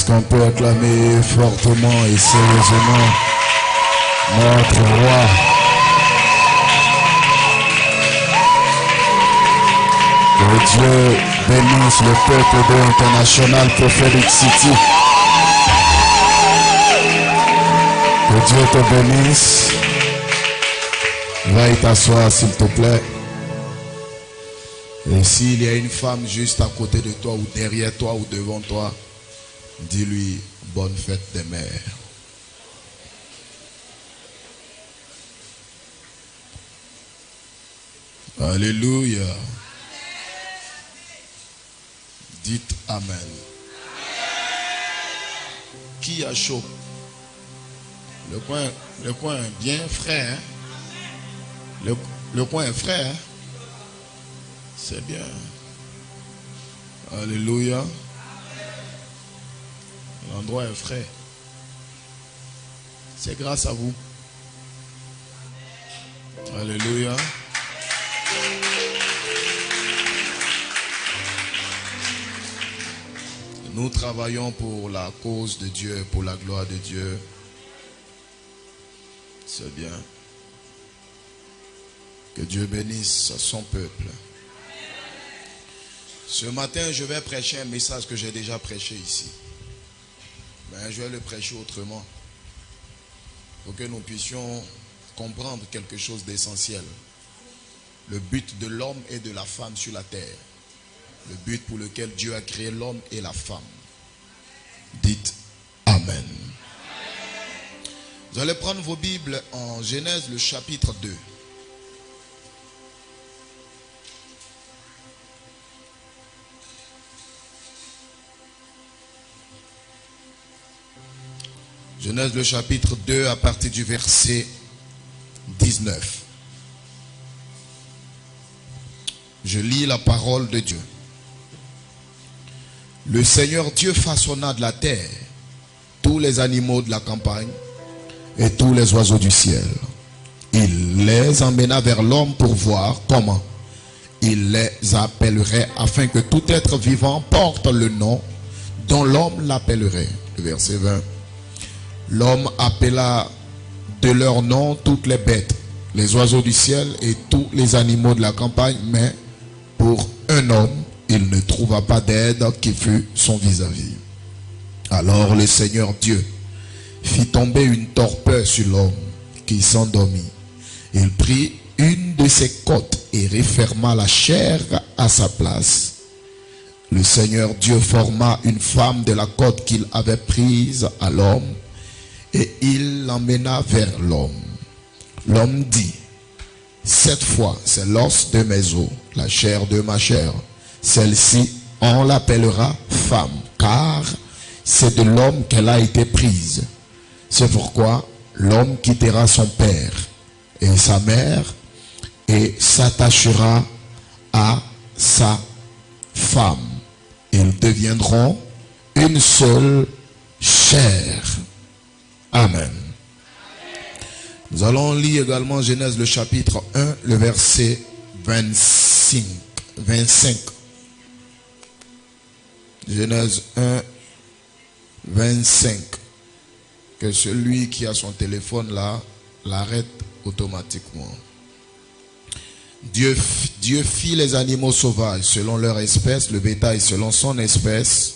On peut acclamer fortement et sérieusement notre roi. Que Dieu bénisse le peuple de International Prophetic City. Que Dieu te bénisse. Va y t'asseoir s'il te plaît. Et s'il y a une femme juste à côté de toi ou derrière toi ou devant toi, dis-lui bonne fête des mères. Alléluia. Dites Amen. Qui a chaud? Le coin est bien frais. Hein? Le coin est frais. Hein? C'est bien. Alléluia. L'endroit est frais. C'est grâce à vous. Alléluia. Nous travaillons pour la cause de Dieu, pour la gloire de Dieu. C'est bien. Que Dieu bénisse son peuple. Ce matin, je vais prêcher un message que j'ai déjà prêché ici. Mais je vais le prêcher autrement. Pour que nous puissions comprendre quelque chose d'essentiel. Le but de l'homme et de la femme sur la terre. Le but pour lequel Dieu a créé l'homme et la femme. Dites Amen. Vous allez prendre vos Bibles en Genèse le chapitre 2. Genèse le chapitre 2 à partir du verset 19. Je lis la parole de Dieu. Le Seigneur Dieu façonna de la terre tous les animaux de la campagne et tous les oiseaux du ciel. Il les emmena vers l'homme pour voir comment il les appellerait afin que tout être vivant porte le nom dont l'homme l'appellerait. Verset 20. L'homme appela de leur nom toutes les bêtes, les oiseaux du ciel et tous les animaux de la campagne, mais pour un homme, il ne trouva pas d'aide qui fût son vis-à-vis. Alors le Seigneur Dieu fit tomber une torpeur sur l'homme qui s'endormit. Il prit une de ses côtes et referma la chair à sa place. Le Seigneur Dieu forma une femme de la côte qu'il avait prise à l'homme et il l'emmena vers l'homme. L'homme dit: cette fois, c'est l'os de mes os, la chair de ma chair. Celle-ci, on l'appellera femme, car c'est de l'homme qu'elle a été prise. C'est pourquoi l'homme quittera son père et sa mère et s'attachera à sa femme. Ils deviendront une seule chair. Amen. Nous allons lire également Genèse le chapitre 1, le verset 25. Genèse 1, 25. Que celui qui a son téléphone là, l'arrête automatiquement. Dieu fit les animaux sauvages selon leur espèce, le bétail selon son espèce,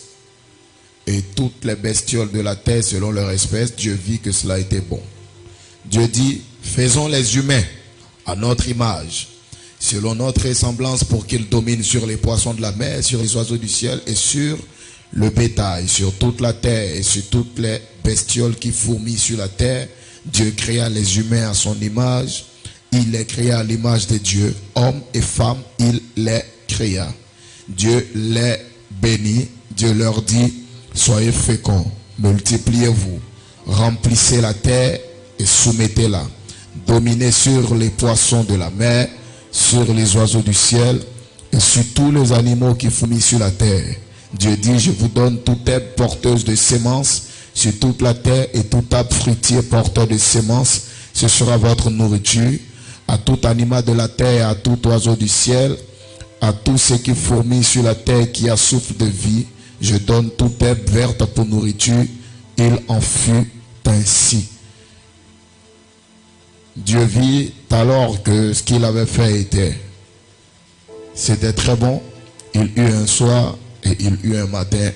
et toutes les bestioles de la terre selon leur espèce. Dieu vit que cela était bon. Dieu dit, faisons les humains à notre image, selon notre ressemblance, pour qu'ils dominent sur les poissons de la mer, sur les oiseaux du ciel, et sur le bétail, sur toute la terre, et sur toutes les bestioles qui fourmillent sur la terre. Dieu créa les humains à son image. Il les créa à l'image de Dieu. Hommes et femmes, il les créa. Dieu les bénit. Dieu leur dit, soyez féconds, multipliez-vous, remplissez la terre et soumettez-la. Dominez sur les poissons de la mer, sur les oiseaux du ciel et sur tous les animaux qui fourmillent sur la terre. Dieu dit, je vous donne toute herbe porteuse de semences sur toute la terre, et tout arbre fruitier porteur de semences, ce sera votre nourriture. À tout animal de la terre, à tout oiseau du ciel, à tout ce qui fourmille sur la terre, qui a souffle de vie, je donne toute herbe verte pour nourriture. Il en fut ainsi. Dieu vit alors que ce qu'il avait fait c'était très bon. Il eut un soir et il eut un matin,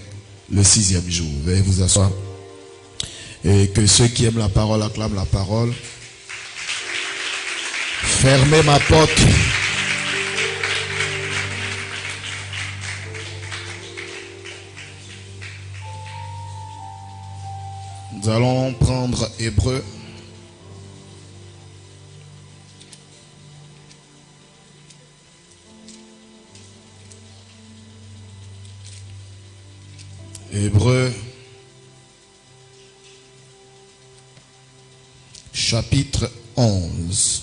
le 6e jour. Veuillez vous asseoir. Et que ceux qui aiment la parole acclament la parole. Fermez ma porte. Nous allons prendre Hébreux. Hébreux chapitre 11.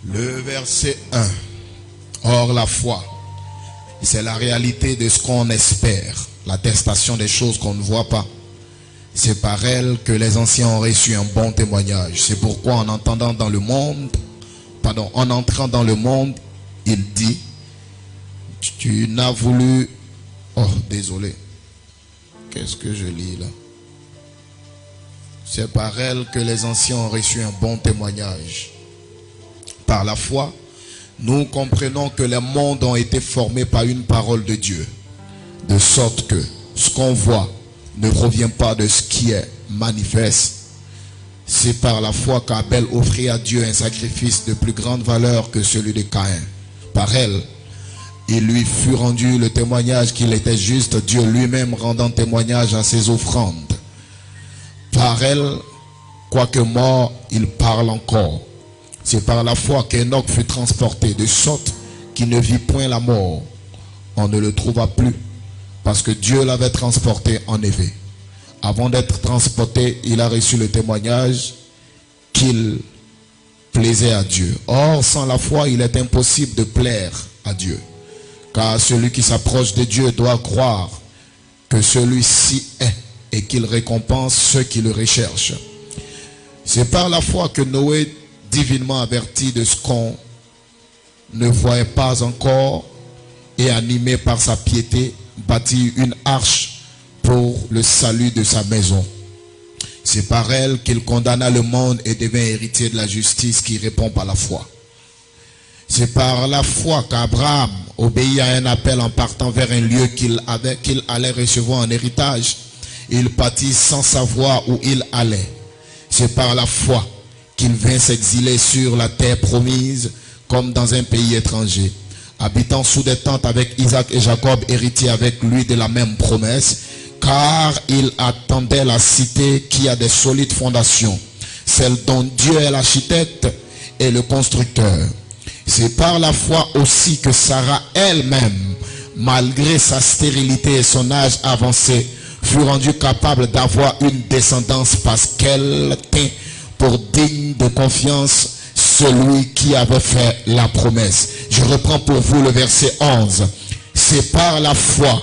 Le verset 1. Or la foi, c'est la réalité de ce qu'on espère, l'attestation des choses qu'on ne voit pas. C'est par elle que les anciens ont reçu un bon témoignage. C'est pourquoi en entrant dans le monde, il dit, tu n'as voulu... Oh, désolé. Qu'est-ce que je lis là? C'est par elle que les anciens ont reçu un bon témoignage. Par la foi, nous comprenons que les mondes ont été formés par une parole de Dieu, de sorte que ce qu'on voit ne provient pas de ce qui est manifeste. C'est par la foi qu'Abel offrit à Dieu un sacrifice de plus grande valeur que celui de Caïn. Par elle, il lui fut rendu le témoignage qu'il était juste, Dieu lui-même rendant témoignage à ses offrandes. Par elle, quoique mort, il parle encore. C'est par la foi qu'Enoch fut transporté, de sorte qu'il ne vit point la mort. On ne le trouva plus, parce que Dieu l'avait transporté en effet. Avant d'être transporté, il a reçu le témoignage qu'il plaisait à Dieu. Or, sans la foi, il est impossible de plaire à Dieu. Car celui qui s'approche de Dieu doit croire que celui-ci est et qu'il récompense ceux qui le recherchent. C'est par la foi que Noé, divinement averti de ce qu'on ne voyait pas encore et animé par sa piété, bâtit une arche pour le salut de sa maison. C'est par elle qu'il condamna le monde et devint héritier de la justice qui répond par la foi. C'est par la foi qu'Abraham obéit à un appel en partant vers un lieu qu'il allait recevoir en héritage. Il partit sans savoir où il allait. C'est par la foi qu'il vint s'exiler sur la terre promise comme dans un pays étranger, habitant sous des tentes avec Isaac et Jacob, héritiers avec lui de la même promesse, car il attendait la cité qui a des solides fondations, celle dont Dieu est l'architecte et le constructeur. C'est par la foi aussi que Sarah elle-même, malgré sa stérilité et son âge avancé, fut rendue capable d'avoir une descendance parce qu'elle tint pour digne de confiance celui qui avait fait la promesse. Je reprends pour vous le verset 11. C'est par la foi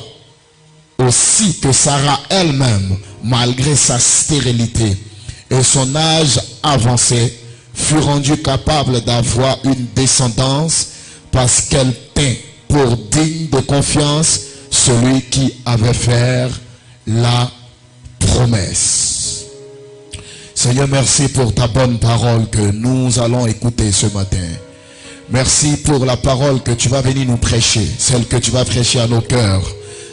aussi que Sarah elle-même, malgré sa stérilité et son âge avancé, fut rendue capable d'avoir une descendance parce qu'elle tint pour digne de confiance celui qui avait fait la promesse. Seigneur, merci pour ta bonne parole que nous allons écouter ce matin. Merci pour la parole que tu vas venir nous prêcher, celle que tu vas prêcher à nos cœurs,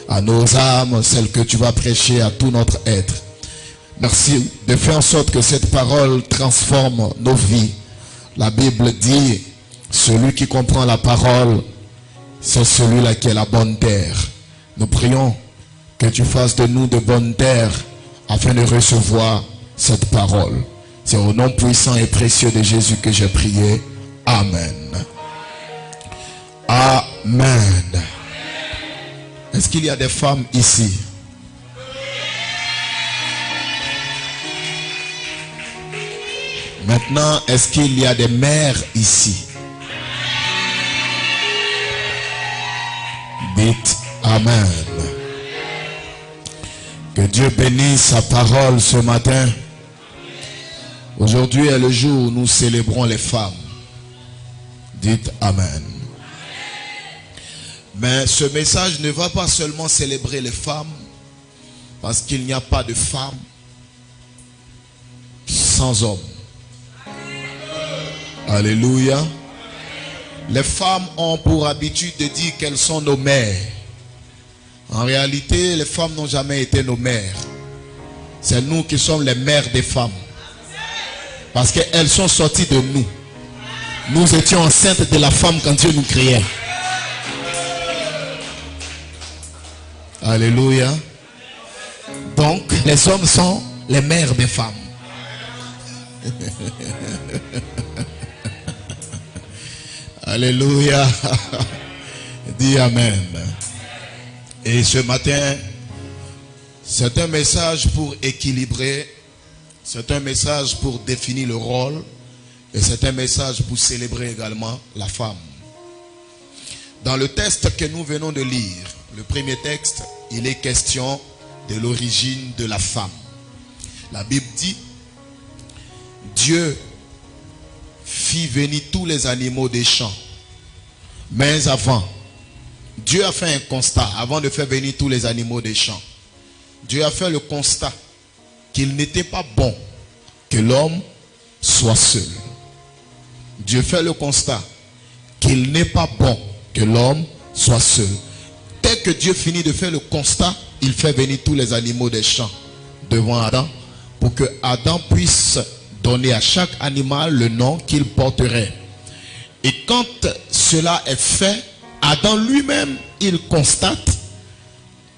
à nos âmes, celle que tu vas prêcher à tout notre être. Merci de faire en sorte que cette parole transforme nos vies. La Bible dit, celui qui comprend la parole, c'est celui-là qui est la bonne terre. Nous prions que tu fasses de nous de bonnes terres afin de recevoir cette parole. C'est au nom puissant et précieux de Jésus que j'ai prié. Amen. Amen. Est-ce qu'il y a des femmes ici? Maintenant, est-ce qu'il y a des mères ici? Dites Amen. Que Dieu bénisse sa parole ce matin. Aujourd'hui est le jour où nous célébrons les femmes. Dites Amen. Mais ce message ne va pas seulement célébrer les femmes, parce qu'il n'y a pas de femmes sans hommes. Alléluia. Les femmes ont pour habitude de dire qu'elles sont nos mères. En réalité, les femmes n'ont jamais été nos mères. C'est nous qui sommes les mères des femmes. Parce qu'elles sont sorties de nous. Nous étions enceintes de la femme quand Dieu nous créait. Alléluia. Donc, les hommes sont les mères des femmes. Alléluia. Dis Amen. Et ce matin, c'est un message pour équilibrer, c'est un message pour définir le rôle, et c'est un message pour célébrer également la femme. Dans le texte que nous venons de lire, le premier texte, il est question de l'origine de la femme. La Bible dit, Dieu fit venir tous les animaux des champs. Mais avant, Dieu a fait un constat, avant de faire venir tous les animaux des champs. Dieu a fait le constat qu'il n'était pas bon que l'homme soit seul. Dieu fait le constat qu'il n'est pas bon que l'homme soit seul. Dès que Dieu finit de faire le constat, il fait venir tous les animaux des champs devant Adam pour que Adam puisse donner à chaque animal le nom qu'il porterait. Et quand cela est fait, Adam lui-même, il constate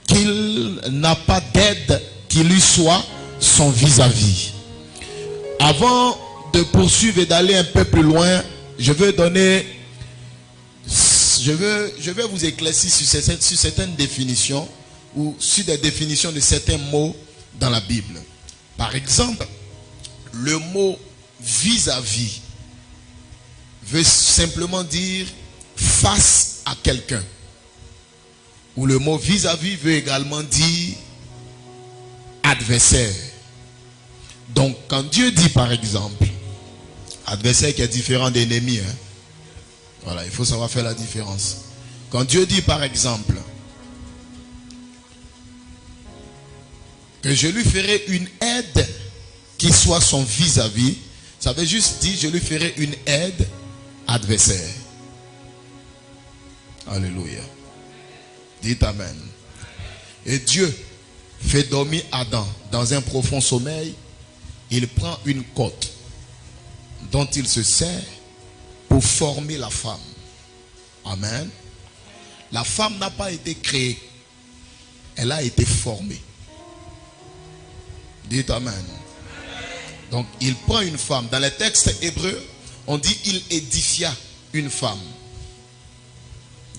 qu'il n'a pas d'aide qui lui soit son vis-à-vis. Avant de poursuivre et d'aller un peu plus loin, je vais vous éclaircir sur certaines définitions ou sur des définitions de certains mots dans la Bible. Par exemple, le mot vis-à-vis veut simplement dire face à quelqu'un. Ou le mot vis-à-vis veut également dire adversaire. Donc quand Dieu dit par exemple, adversaire qui est différent d'ennemi, hein? Voilà, il faut savoir faire la différence. Quand Dieu dit par exemple que je lui ferai une aide qui soit son vis-à-vis, ça veut juste dire je lui ferai une aide adversaire. Alléluia. Dites Amen. Et Dieu fait dormir Adam dans un profond sommeil. Il prend une côte dont il se sert pour former la femme. Amen. La femme n'a pas été créée. Elle a été formée. Dites Amen. Donc il prend une femme. Dans les textes hébreux, on dit il édifia une femme.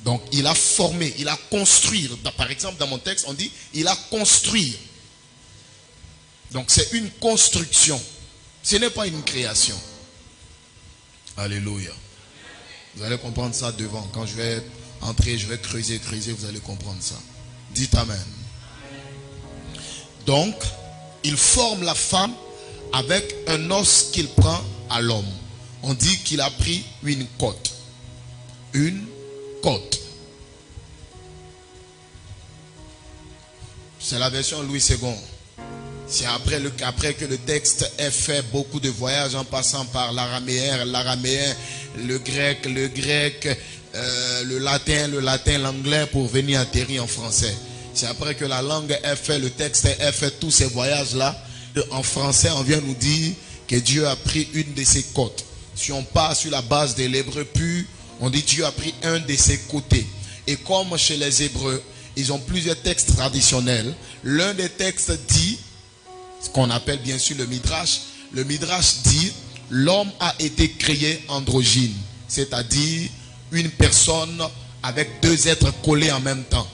Donc il a formé, il a construit. Par exemple dans mon texte on dit il a construit. Donc c'est une construction. Ce n'est pas une création. Alléluia. Vous allez comprendre ça devant. Quand je vais entrer, je vais creuser, vous allez comprendre ça. Dites Amen. Donc il forme la femme avec un os qu'il prend à l'homme. On dit qu'il a pris une côte. Une côte. C'est la version Louis II. C'est après que le texte ait fait beaucoup de voyages en passant par l'araméen, le grec, le latin, l'anglais pour venir atterrir en français. C'est après que la langue ait fait, le texte ait fait tous ces voyages-là. En français, on vient nous dire que Dieu a pris une de ses côtes. Si on part sur la base de l'hébreu pur, on dit Dieu a pris un de ses côtés. Et comme chez les Hébreux, ils ont plusieurs textes traditionnels. L'un des textes dit, ce qu'on appelle bien sûr le Midrash. Le Midrash dit, l'homme a été créé androgyne. C'est-à-dire une personne avec deux êtres collés en même temps.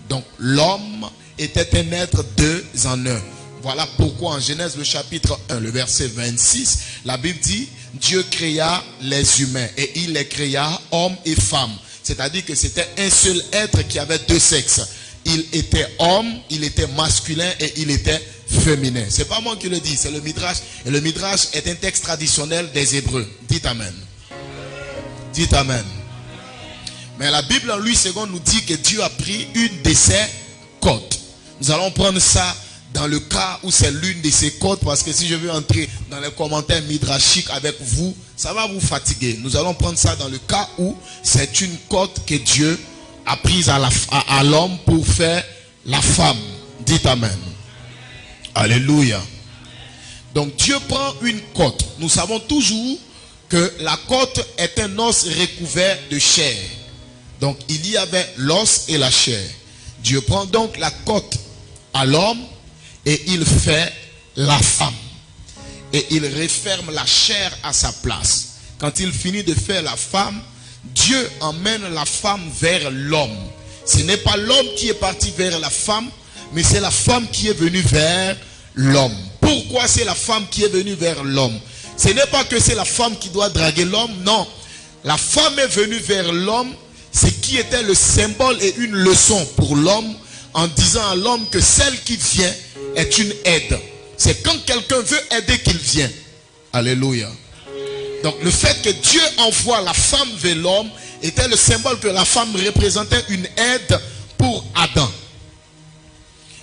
Donc l'homme était un être deux en un. Voilà pourquoi en Genèse le chapitre 1, le verset 26, la Bible dit, Dieu créa les humains et il les créa hommes et femmes. C'est-à-dire que c'était un seul être qui avait deux sexes. Il était homme, il était masculin et il était féminin. C'est pas moi qui le dis, c'est le Midrash. Et le Midrash est un texte traditionnel des Hébreux. Dites Amen. Dites Amen. Mais la Bible en Louis II nous dit que Dieu a pris une de ses côtes. Nous allons prendre ça dans le cas où c'est l'une de ces côtes, parce que si je veux entrer dans les commentaires midrashiques avec vous, ça va vous fatiguer. Nous allons prendre ça dans le cas où c'est une côte que Dieu a prise à l'homme pour faire la femme. Dites Amen. Alléluia. Donc Dieu prend une côte. Nous savons toujours que la côte est un os recouvert de chair. Donc il y avait l'os et la chair. Dieu prend donc la côte à l'homme et il fait la femme. Et il referme la chair à sa place. Quand il finit de faire la femme, Dieu emmène la femme vers l'homme. Ce n'est pas l'homme qui est parti vers la femme, mais c'est la femme qui est venue vers l'homme. Pourquoi c'est la femme qui est venue vers l'homme? Ce n'est pas que c'est la femme qui doit draguer l'homme, non. La femme est venue vers l'homme, ce qui était le symbole et une leçon pour l'homme, en disant à l'homme que celle qui vient est une aide. C'est quand quelqu'un veut aider qu'il vient. Alléluia. Donc le fait que Dieu envoie la femme vers l'homme était le symbole que la femme représentait une aide pour Adam.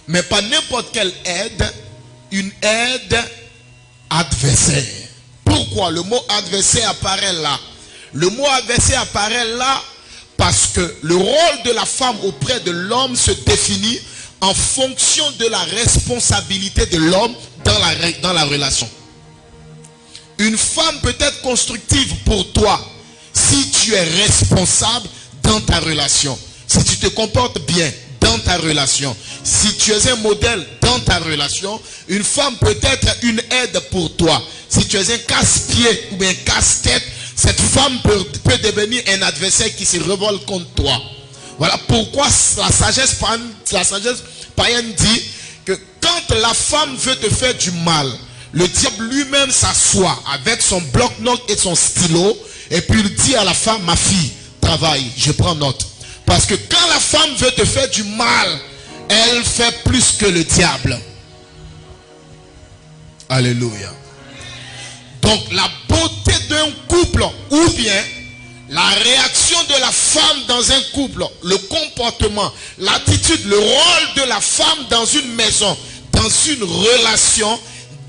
Mais pas n'importe quelle aide, une aide adversaire. Pourquoi le mot adversaire apparaît là? Le mot adversaire apparaît là parce que le rôle de la femme auprès de l'homme se définit en fonction de la responsabilité de l'homme dans la relation. Une femme peut être constructive pour toi si tu es responsable dans ta relation. Si tu te comportes bien dans ta relation. Si tu es un modèle dans ta relation, une femme peut être une aide pour toi. Si tu es un casse-pied ou un casse-tête, cette femme peut devenir un adversaire qui se révolte contre toi. Voilà pourquoi la sagesse païenne dit que quand la femme veut te faire du mal, le diable lui-même s'assoit avec son bloc-notes et son stylo et puis il dit à la femme, ma fille, travaille, je prends note. Parce que quand la femme veut te faire du mal, elle fait plus que le diable. Alléluia. Donc la beauté d'un couple ou bien la réaction de la femme dans un couple, le comportement, l'attitude, le rôle de la femme dans une maison, dans une relation,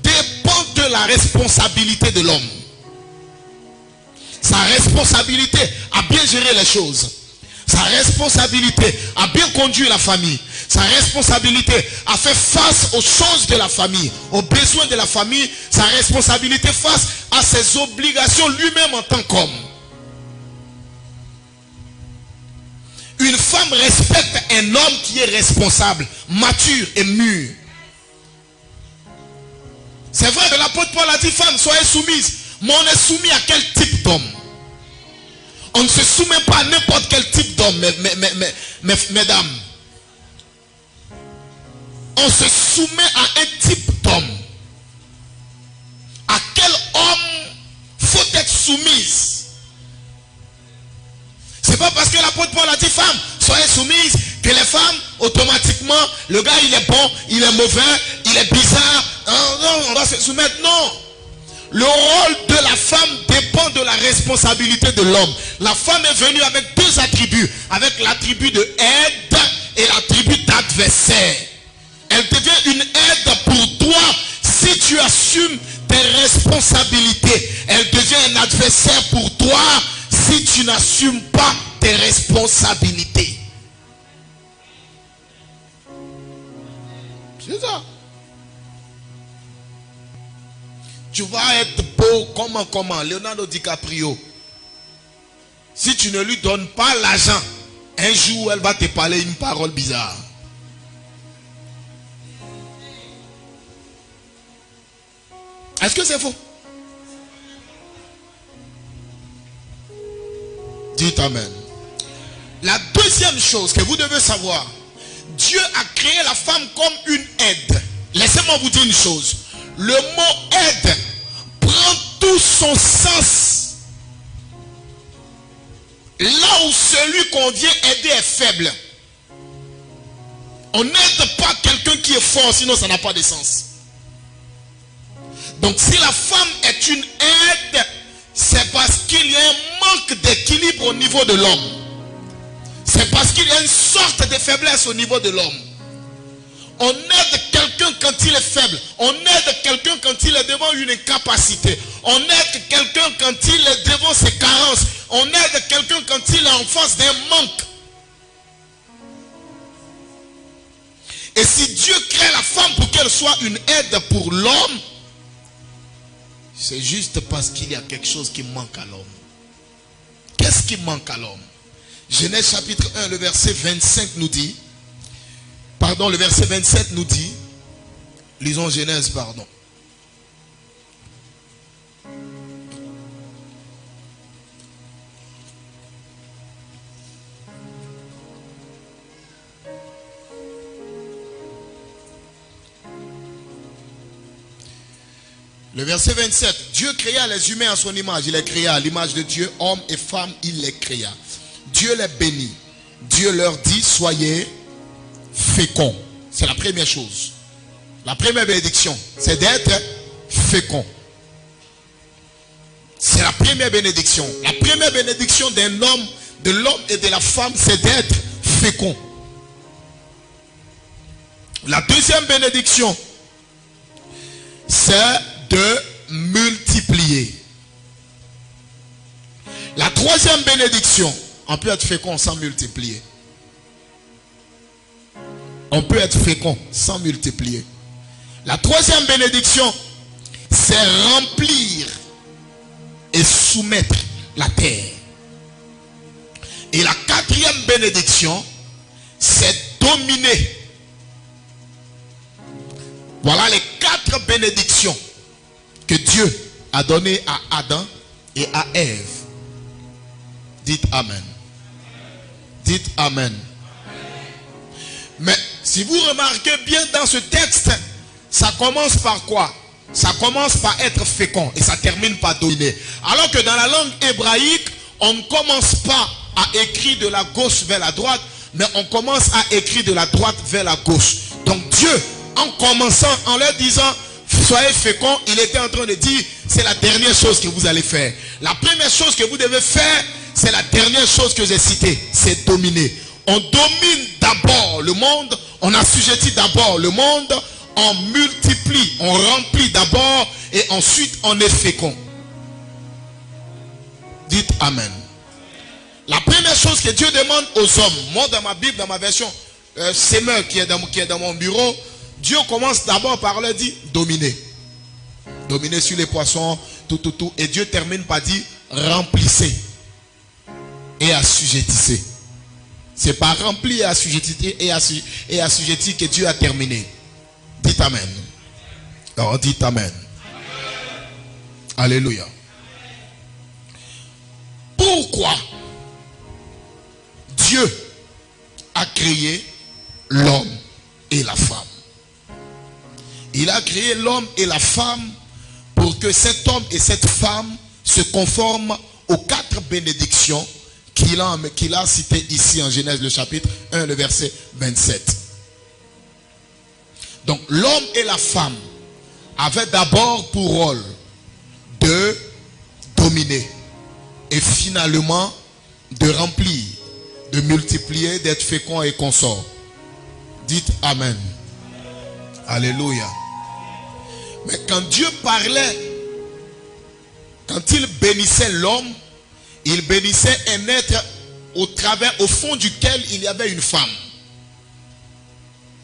dépend de la responsabilité de l'homme. Sa responsabilité à bien gérer les choses. Sa responsabilité à bien conduire la famille. Sa responsabilité à faire face aux choses de la famille, aux besoins de la famille. Sa responsabilité face à ses obligations lui-même en tant qu'homme. Une femme respecte un homme qui est responsable, mature et mûr. C'est vrai que l'apôtre Paul a dit, femme, soyez soumise. Mais on est soumis à quel type d'homme? On ne se soumet pas à n'importe quel type d'homme, mesdames. On se soumet à un type d'homme. À quel homme faut être soumise? C'est pas parce que l'apôtre Paul a dit, femme, soyez soumise, que les femmes, automatiquement, le gars il est bon, il est mauvais, il est bizarre. Non, on va se soumettre. Non. Le rôle de la femme dépend de la responsabilité de l'homme. La femme est venue avec deux attributs. Avec l'attribut de aide et l'attribut d'adversaire. responsabilité. Elle devient un adversaire pour toi si tu n'assumes pas tes responsabilités. C'est ça. Tu vas être beau comment Leonardo DiCaprio. Si tu ne lui donnes pas l'argent, un jour elle va te parler une parole bizarre. Est-ce que c'est faux? Dites Amen. La deuxième chose que vous devez savoir, Dieu a créé la femme comme une aide. Laissez-moi vous dire une chose. Le mot aide prend tout son sens là où celui qu'on vient aider est faible. On n'aide pas quelqu'un qui est fort, sinon ça n'a pas de sens. Donc si la femme est une aide, c'est parce qu'il y a un manque d'équilibre au niveau de l'homme. C'est parce qu'il y a une sorte de faiblesse au niveau de l'homme. On aide quelqu'un quand il est faible. On aide quelqu'un quand il est devant une incapacité. On aide quelqu'un quand il est devant ses carences. On aide quelqu'un quand il est en face d'un manque. Et si Dieu crée la femme pour qu'elle soit une aide pour l'homme, c'est juste parce qu'il y a quelque chose qui manque à l'homme. Qu'est-ce qui manque à l'homme? Genèse chapitre 1, le verset 25 nous dit, pardon, le verset 27 nous dit, lisons Genèse, pardon. Le verset 27, Dieu créa les humains à son image. Il les créa à l'image de Dieu, hommes et femmes, il les créa. Dieu les bénit. Dieu leur dit, soyez féconds. C'est la première chose. La première bénédiction, c'est d'être fécond. C'est la première bénédiction. La première bénédiction d'un homme, de l'homme et de la femme, c'est d'être fécond. La deuxième bénédiction, c'est de multiplier. La troisième bénédiction, on peut être fécond sans multiplier. On peut être fécond sans multiplier. La troisième bénédiction, c'est remplir et soumettre la terre. Et la quatrième bénédiction, c'est dominer. Voilà les 4 bénédictions que Dieu a données à Adam et à Ève. Dites Amen. Dites Amen. Mais si vous remarquez bien dans ce texte, ça commence par quoi? Ça commence par être fécond et ça termine par dominer. Alors que dans la langue hébraïque, on ne commence pas à écrire de la gauche vers la droite, mais on commence à écrire de la droite vers la gauche. Donc Dieu, en commençant, en leur disant soyez féconds, il était en train de dire c'est la dernière chose que vous allez faire. La première chose que vous devez faire, c'est la dernière chose que j'ai citée, c'est dominer. On domine d'abord le monde, on assujettit d'abord le monde, on multiplie, on remplit d'abord et ensuite on est fécond. Dites Amen. La première chose que Dieu demande aux hommes, moi dans ma Bible, dans ma version Semeur qui est dans mon bureau, Dieu commence d'abord par leur dire dominer. Dominer sur les poissons, tout. Et Dieu termine par dire remplissez et assujettissez. C'est par remplir et assujettir que Dieu a terminé. Dites Amen. Alors dites Amen. Alléluia. Pourquoi Dieu a créé l'homme et la femme? Il a créé l'homme et la femme pour que cet homme et cette femme se conforment aux 4 bénédictions qu'il a citées ici en Genèse le chapitre 1, le verset 27. Donc l'homme et la femme avaient d'abord pour rôle de dominer et finalement de remplir, de multiplier, d'être fécond et consort. Dites Amen. Alléluia. Mais quand Dieu parlait quand il bénissait l'homme, il bénissait un être au fond duquel il y avait une femme.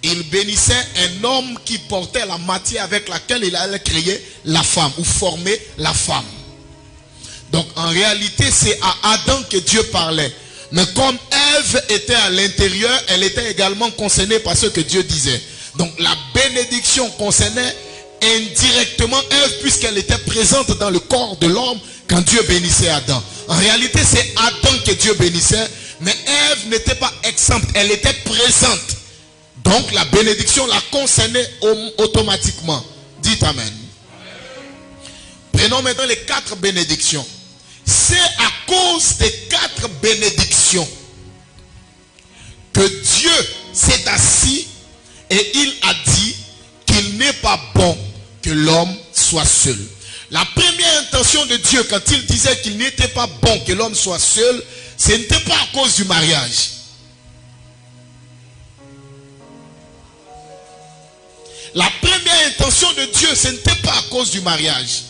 Il bénissait un homme qui portait la matière avec laquelle il allait créer la femme ou former la femme. Donc en réalité, c'est à Adam que Dieu parlait. Mais comme Ève était à l'intérieur, elle était également concernée par ce que Dieu disait. Donc la bénédiction concernait indirectement Ève puisqu'elle était présente dans le corps de l'homme quand Dieu bénissait Adam. En réalité, c'est Adam que Dieu bénissait, mais Ève n'était pas exempte, elle était présente. Donc la bénédiction la concernait automatiquement. Dites Amen. Prenons maintenant les 4 bénédictions. C'est à cause des 4 bénédictions que Dieu s'est assis et il a dit qu'il n'est pas bon que l'homme soit seul. La première intention de Dieu quand il disait qu'il n'était pas bon que l'homme soit seul, ce n'était pas à cause du mariage. La première intention de Dieu, ce n'était pas à cause du mariage.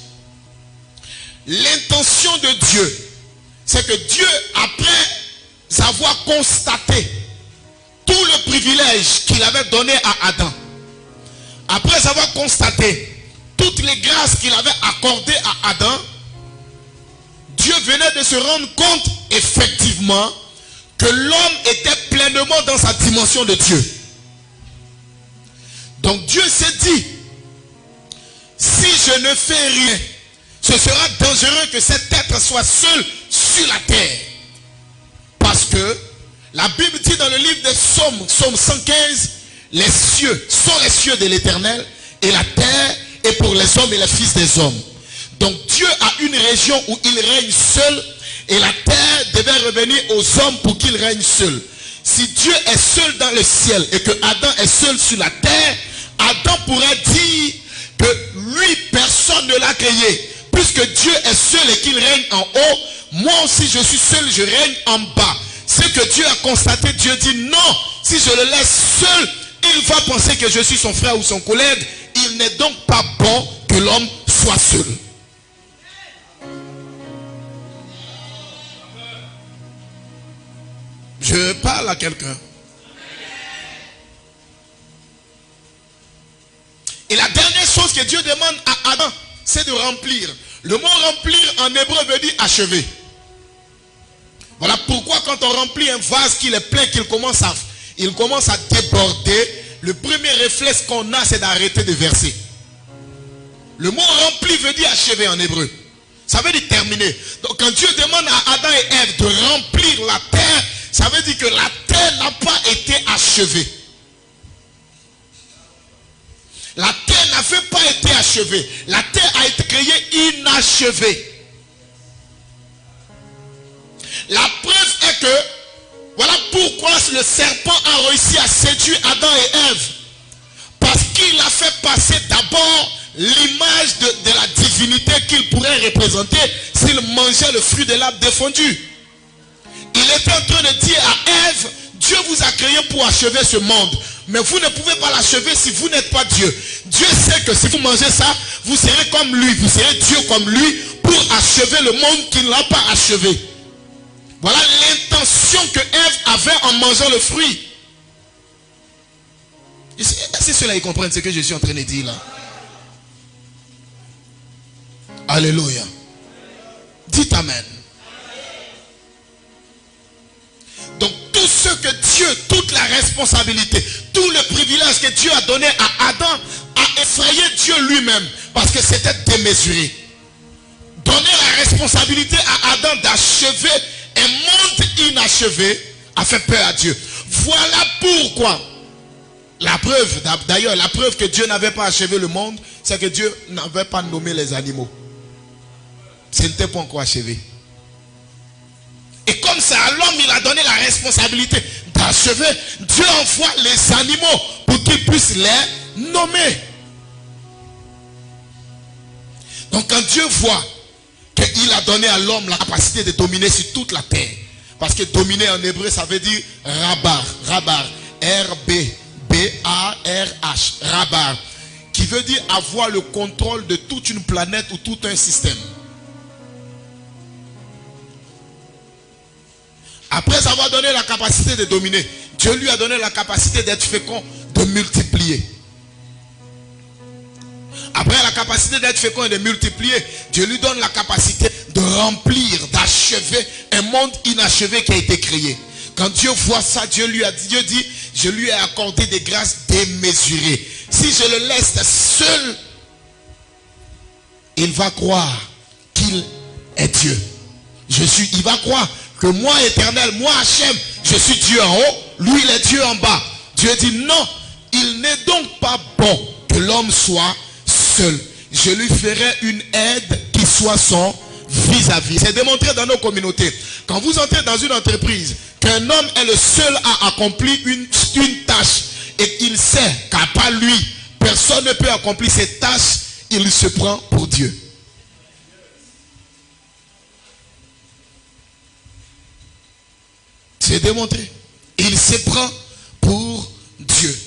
L'intention de Dieu, c'est que Dieu, après avoir constaté tout le privilège qu'il avait donné à Adam, après avoir constaté toutes les grâces qu'il avait accordées à Adam, Dieu venait de se rendre compte effectivement que l'homme était pleinement dans sa dimension de Dieu. Donc Dieu s'est dit, si je ne fais rien, ce sera dangereux que cet être soit seul sur la terre. Parce que la Bible dit dans le livre des Psaumes, Psaume 115, les cieux sont les cieux de l'Éternel et la terre est pour les hommes et les fils des hommes. Donc Dieu a une région où il règne seul et la terre devait revenir aux hommes pour qu'il règne seul. Si Dieu est seul dans le ciel et que Adam est seul sur la terre, Adam pourrait dire que lui, personne ne l'a créé. Puisque Dieu est seul et qu'il règne en haut, moi aussi je suis seul, je règne en bas. Ce que Dieu a constaté, Dieu dit non, si je le laisse seul, il va penser que je suis son frère ou son collègue. Il n'est donc pas bon que l'homme soit seul. Je parle à quelqu'un. Et la dernière chose que Dieu demande à Adam, c'est de remplir. Le mot remplir en hébreu veut dire achever. Voilà pourquoi quand on remplit un vase qu'il est plein, qu'il commence à déborder, le premier réflexe qu'on a, c'est d'arrêter de verser. Le mot rempli veut dire achever en hébreu. Ça veut dire terminer. Donc quand Dieu demande à Adam et Ève de remplir la terre, ça veut dire que la terre n'a pas été achevée. La terre n'avait pas été achevée. La terre a été créée inachevée. La preuve est que, voilà pourquoi le serpent a réussi à séduire Adam et Ève. Parce qu'il a fait passer d'abord l'image de la divinité qu'il pourrait représenter s'il mangeait le fruit de l'arbre défendu. Il était en train de dire à Ève, Dieu vous a créé pour achever ce monde. Mais vous ne pouvez pas l'achever si vous n'êtes pas Dieu. Dieu sait que si vous mangez ça, vous serez comme lui. Vous serez Dieu comme lui pour achever le monde qu'il n'a pas achevé. Voilà l'intention que Ève avait en mangeant le fruit. Est-ce que ceux-là ils comprennent ce que je suis en train de dire là? Alléluia. Dites Amen. Donc tout ce que Dieu, toute la responsabilité, tout le privilège que Dieu a donné à Adam a effrayé Dieu lui-même parce que c'était démesuré. Donner la responsabilité à Adam d'achever un monde inachevé a fait peur à Dieu. Voilà pourquoi la preuve, d'ailleurs la preuve que Dieu n'avait pas achevé le monde, c'est que Dieu n'avait pas nommé les animaux. Ce n'était pas encore achevé. Et comme ça, à l'homme, il a donné la responsabilité d'achever. Dieu envoie les animaux pour qu'ils puissent les nommer. Donc quand Dieu voit qu'il a donné à l'homme la capacité de dominer sur toute la terre. Parce que dominer en hébreu, ça veut dire rabar. Rabar. R-B-B-A-R-H. Rabar. Qui veut dire avoir le contrôle de toute une planète ou tout un système. Après avoir donné la capacité de dominer, Dieu lui a donné la capacité d'être fécond, de multiplier. Après la capacité d'être fécond et de multiplier, Dieu lui donne la capacité de remplir, d'achever un monde inachevé qui a été créé. Quand Dieu voit ça, Dieu dit, je lui ai accordé des grâces démesurées. Si je le laisse seul, il va croire qu'il est Dieu. Il va croire que moi, Éternel, moi, Hachem, je suis Dieu en haut, lui, il est Dieu en bas. Dieu dit non, il n'est donc pas bon que l'homme soit seul. Je lui ferai une aide qui soit son vis-à-vis. C'est démontré dans nos communautés. Quand vous entrez dans une entreprise, qu'un homme est le seul à accomplir une tâche et il sait qu'à part lui, personne ne peut accomplir cette tâche, il se prend pour Dieu. C'est démontré. Il se prend pour Dieu.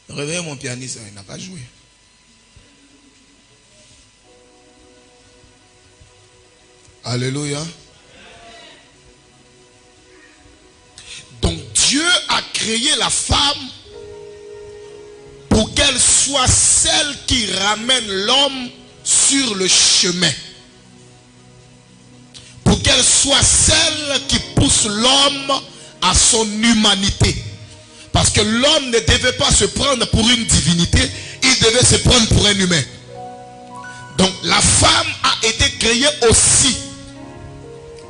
Réveillez mon pianiste, il n'a pas joué. Alléluia. Donc Dieu a créé la femme pour qu'elle soit celle qui ramène l'homme sur le chemin. Pour qu'elle soit celle qui pousse l'homme à son humanité. Parce que l'homme ne devait pas se prendre pour une divinité, il devait se prendre pour un humain. Donc la femme a été créée aussi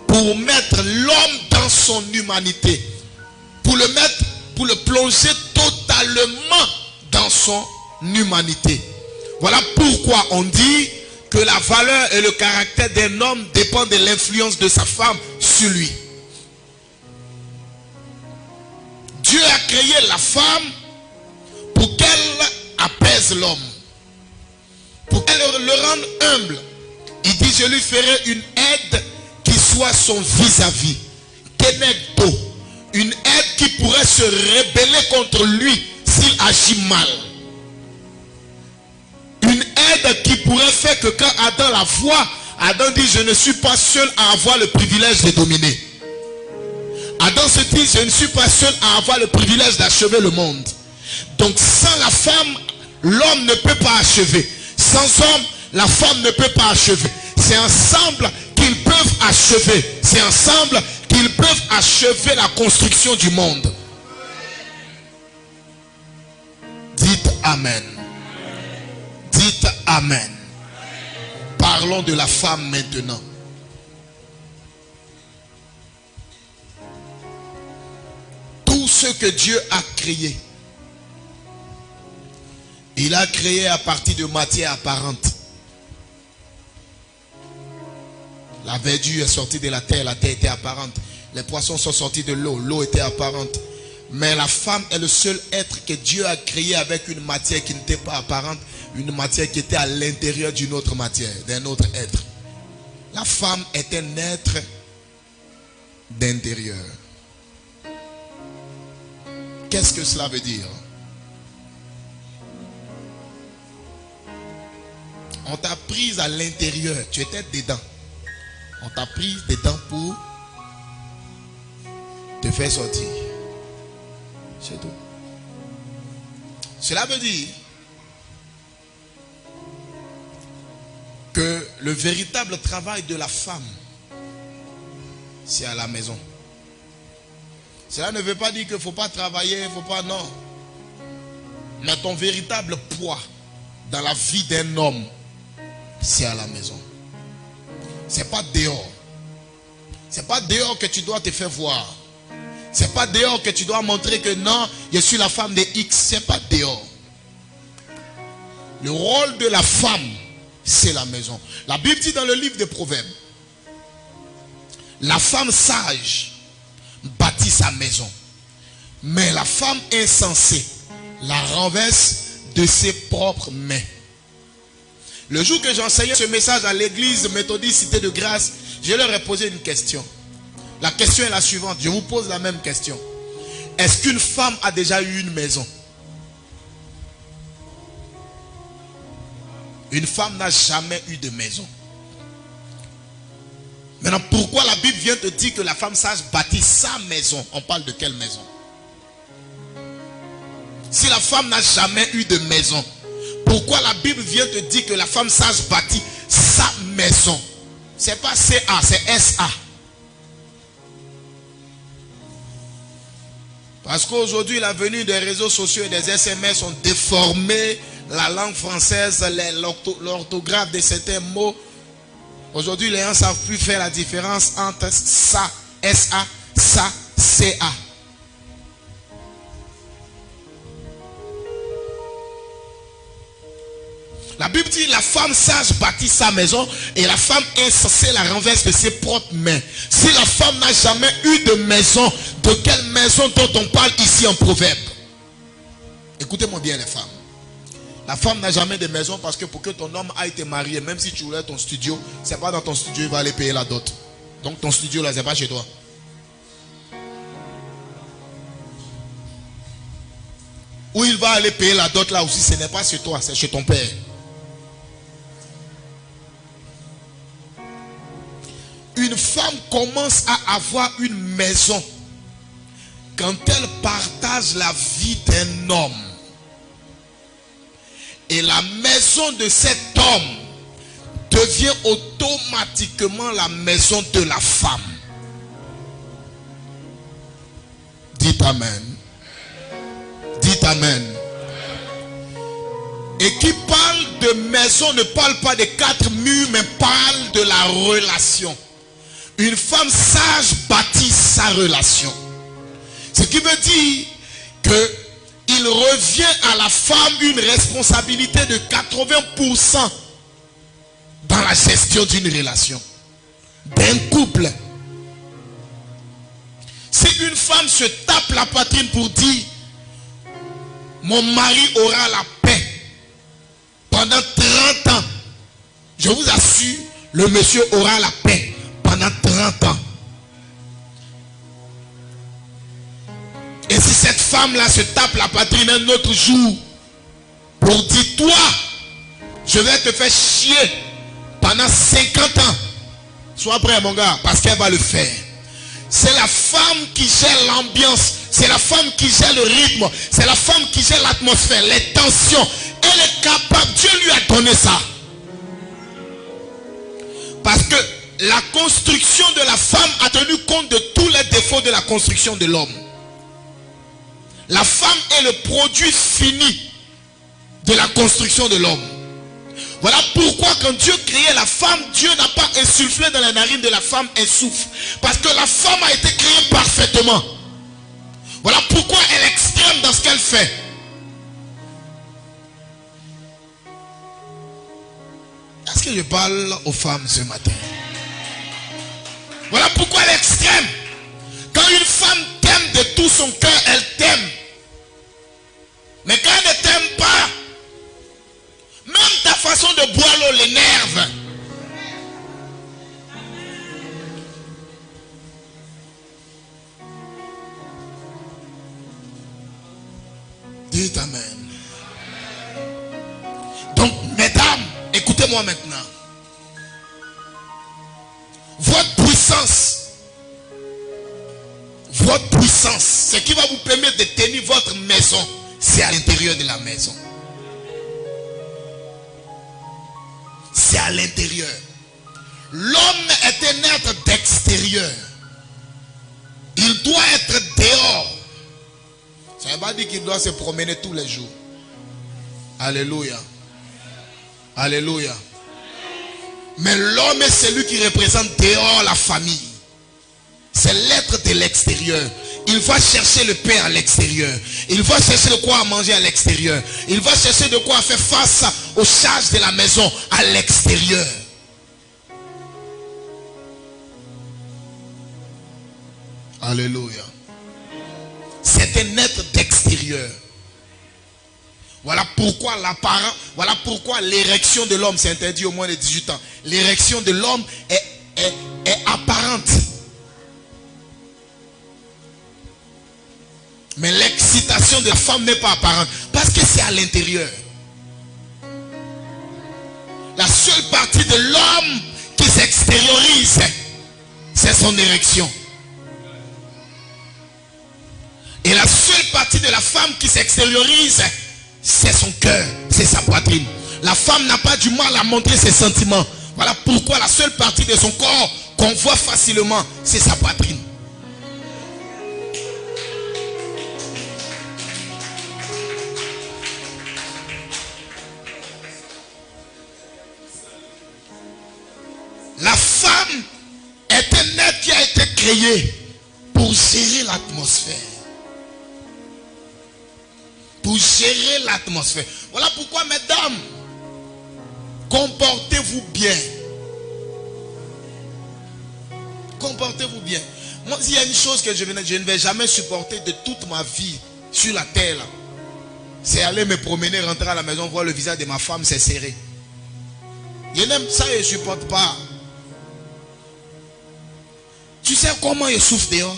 pour mettre l'homme dans son humanité. Pour le plonger totalement dans son humanité. Voilà pourquoi on dit que la valeur et le caractère d'un homme dépendent de l'influence de sa femme sur lui. Dieu a créé la femme pour qu'elle apaise l'homme. Pour qu'elle le rende humble. Il dit, je lui ferai une aide qui soit son vis-à-vis. Kenegdo. Une aide qui pourrait se rebeller contre lui s'il agit mal. Une aide qui pourrait faire que quand Adam la voit, Adam dit, je ne suis pas seul à avoir le privilège de dominer. Adam se dit, je ne suis pas seul à avoir le privilège d'achever le monde. Donc sans la femme, l'homme ne peut pas achever. Sans homme, la femme ne peut pas achever. C'est ensemble qu'ils peuvent achever. C'est ensemble qu'ils peuvent achever la construction du monde. Dites Amen. Dites Amen. Parlons de la femme maintenant. Tout ce que Dieu a créé, il a créé à partir de matière apparente. La verdure est sortie de la terre était apparente. Les poissons sont sortis de l'eau, l'eau était apparente. Mais la femme est le seul être que Dieu a créé avec une matière qui n'était pas apparente, une matière qui était à l'intérieur d'une autre matière, d'un autre être. La femme est un être d'intérieur. Qu'est-ce que cela veut dire? On t'a prise à l'intérieur, tu étais dedans. On t'a prise dedans pour te faire sortir. C'est tout. Cela veut dire que le véritable travail de la femme, c'est à la maison. Cela ne veut pas dire qu'il ne faut pas travailler, il ne faut pas, non. Mais ton véritable poids dans la vie d'un homme, c'est à la maison. C'est pas dehors. C'est pas dehors que tu dois te faire voir. C'est pas dehors que tu dois montrer que non, je suis la femme de X. C'est pas dehors. Le rôle de la femme, c'est la maison. La Bible dit dans le livre des Proverbes, la femme sage bâtit sa maison, mais la femme insensée la renverse de ses propres mains. Le jour que j'enseignais ce message à l'église méthodiste Cité de Grâce, je leur ai posé une question. La question est la suivante. Je vous pose la même question. Est-ce qu'une femme a déjà eu une maison? Une femme n'a jamais eu de maison. Maintenant, pourquoi la Bible vient te dire que la femme sage bâtit sa maison? On parle de quelle maison? Si la femme n'a jamais eu de maison, pourquoi la Bible vient te dire que la femme sage bâtit sa maison? C'est pas CA, c'est SA. Parce qu'aujourd'hui, la venue des réseaux sociaux et des SMS ont déformé la langue française, l'orthographe de certains mots. Aujourd'hui, les gens ne savent plus faire la différence entre ça, SA, ça, CA. La Bible dit la femme sage bâtit sa maison et la femme insensée la renverse de ses propres mains. Si la femme n'a jamais eu de maison, de quelle maison dont on parle ici en proverbe? Écoutez-moi bien les femmes. La femme n'a jamais de maison parce que pour que ton homme aille te marier, même si tu voulais ton studio, c'est pas dans ton studio, il va aller payer la dot. Donc ton studio là, c'est pas chez toi. Où il va aller payer la dot là aussi, ce n'est pas chez toi, c'est chez ton père. Une femme commence à avoir une maison quand elle partage la vie d'un homme. Et la maison de cet homme devient automatiquement la maison de la femme. Dites Amen. Dites Amen. Et qui parle de maison ne parle pas des quatre murs, mais parle de la relation. Une femme sage bâtit sa relation. Ce qui veut dire que il revient à la femme une responsabilité de 80% dans la gestion d'une relation, d'un couple. Si une femme se tape la poitrine pour dire mon mari aura la paix pendant 30 ans, je vous assure, le monsieur aura la paix pendant 30 ans. Et si cette femme-là se tape la poitrine un autre jour pour dire toi, je vais te faire chier pendant 50 ans, sois prêt mon gars, parce qu'elle va le faire. C'est la femme qui gère l'ambiance, c'est la femme qui gère le rythme, c'est la femme qui gère l'atmosphère, les tensions. Elle est capable, Dieu lui a donné ça. Parce que la construction de la femme a tenu compte de tous les défauts de la construction de l'homme. La femme est le produit fini de la construction de l'homme. Voilà pourquoi quand Dieu créait la femme, Dieu n'a pas insufflé dans la narine de la femme un souffle. Parce que la femme a été créée parfaitement. Voilà pourquoi elle est extrême dans ce qu'elle fait. Est-ce que je parle aux femmes ce matin? Voilà pourquoi elle est extrême. Quand une femme t'aime de tout son cœur, elle t'aime. Mais quand elle ne t'aime pas, même ta façon de boire l'eau l'énerve. Dites Amen. Donc, mesdames, écoutez-moi maintenant. Votre puissance, ce qui va vous permettre de tenir votre maison, c'est à l'intérieur de la maison. C'est à l'intérieur. L'homme est un être d'extérieur. Il doit être dehors. Ça ne veut pas dire qu'il doit se promener tous les jours. Alléluia. Alléluia. Mais l'homme est celui qui représente dehors la famille. C'est l'être de l'extérieur. Il va chercher le pain à l'extérieur. Il va chercher de quoi manger à l'extérieur. Il va chercher de quoi faire face aux charges de la maison à l'extérieur. Alléluia. C'est un être d'extérieur. Voilà pourquoi l'apparent, voilà pourquoi l'érection de l'homme, c'est interdit au moins de 18 ans. L'érection de l'homme est apparente. Mais l'excitation de la femme n'est pas apparente. Parce que c'est à l'intérieur. La seule partie de l'homme qui s'extériorise, c'est son érection. Et la seule partie de la femme qui s'extériorise, c'est son cœur, c'est sa poitrine. La femme n'a pas du mal à montrer ses sentiments. Voilà pourquoi la seule partie de son corps qu'on voit facilement, c'est sa poitrine. La femme est un être qui a été créé pour gérer l'atmosphère. Pour gérer l'atmosphère. Voilà pourquoi, mesdames, comportez-vous bien. Comportez-vous bien. Moi, s'il y a une chose que je ne vais jamais supporter de toute ma vie sur la terre, c'est aller me promener, rentrer à la maison, voir le visage de ma femme, c'est serré. Je n'aime ça, je ne supporte pas. Tu sais comment il souffre dehors?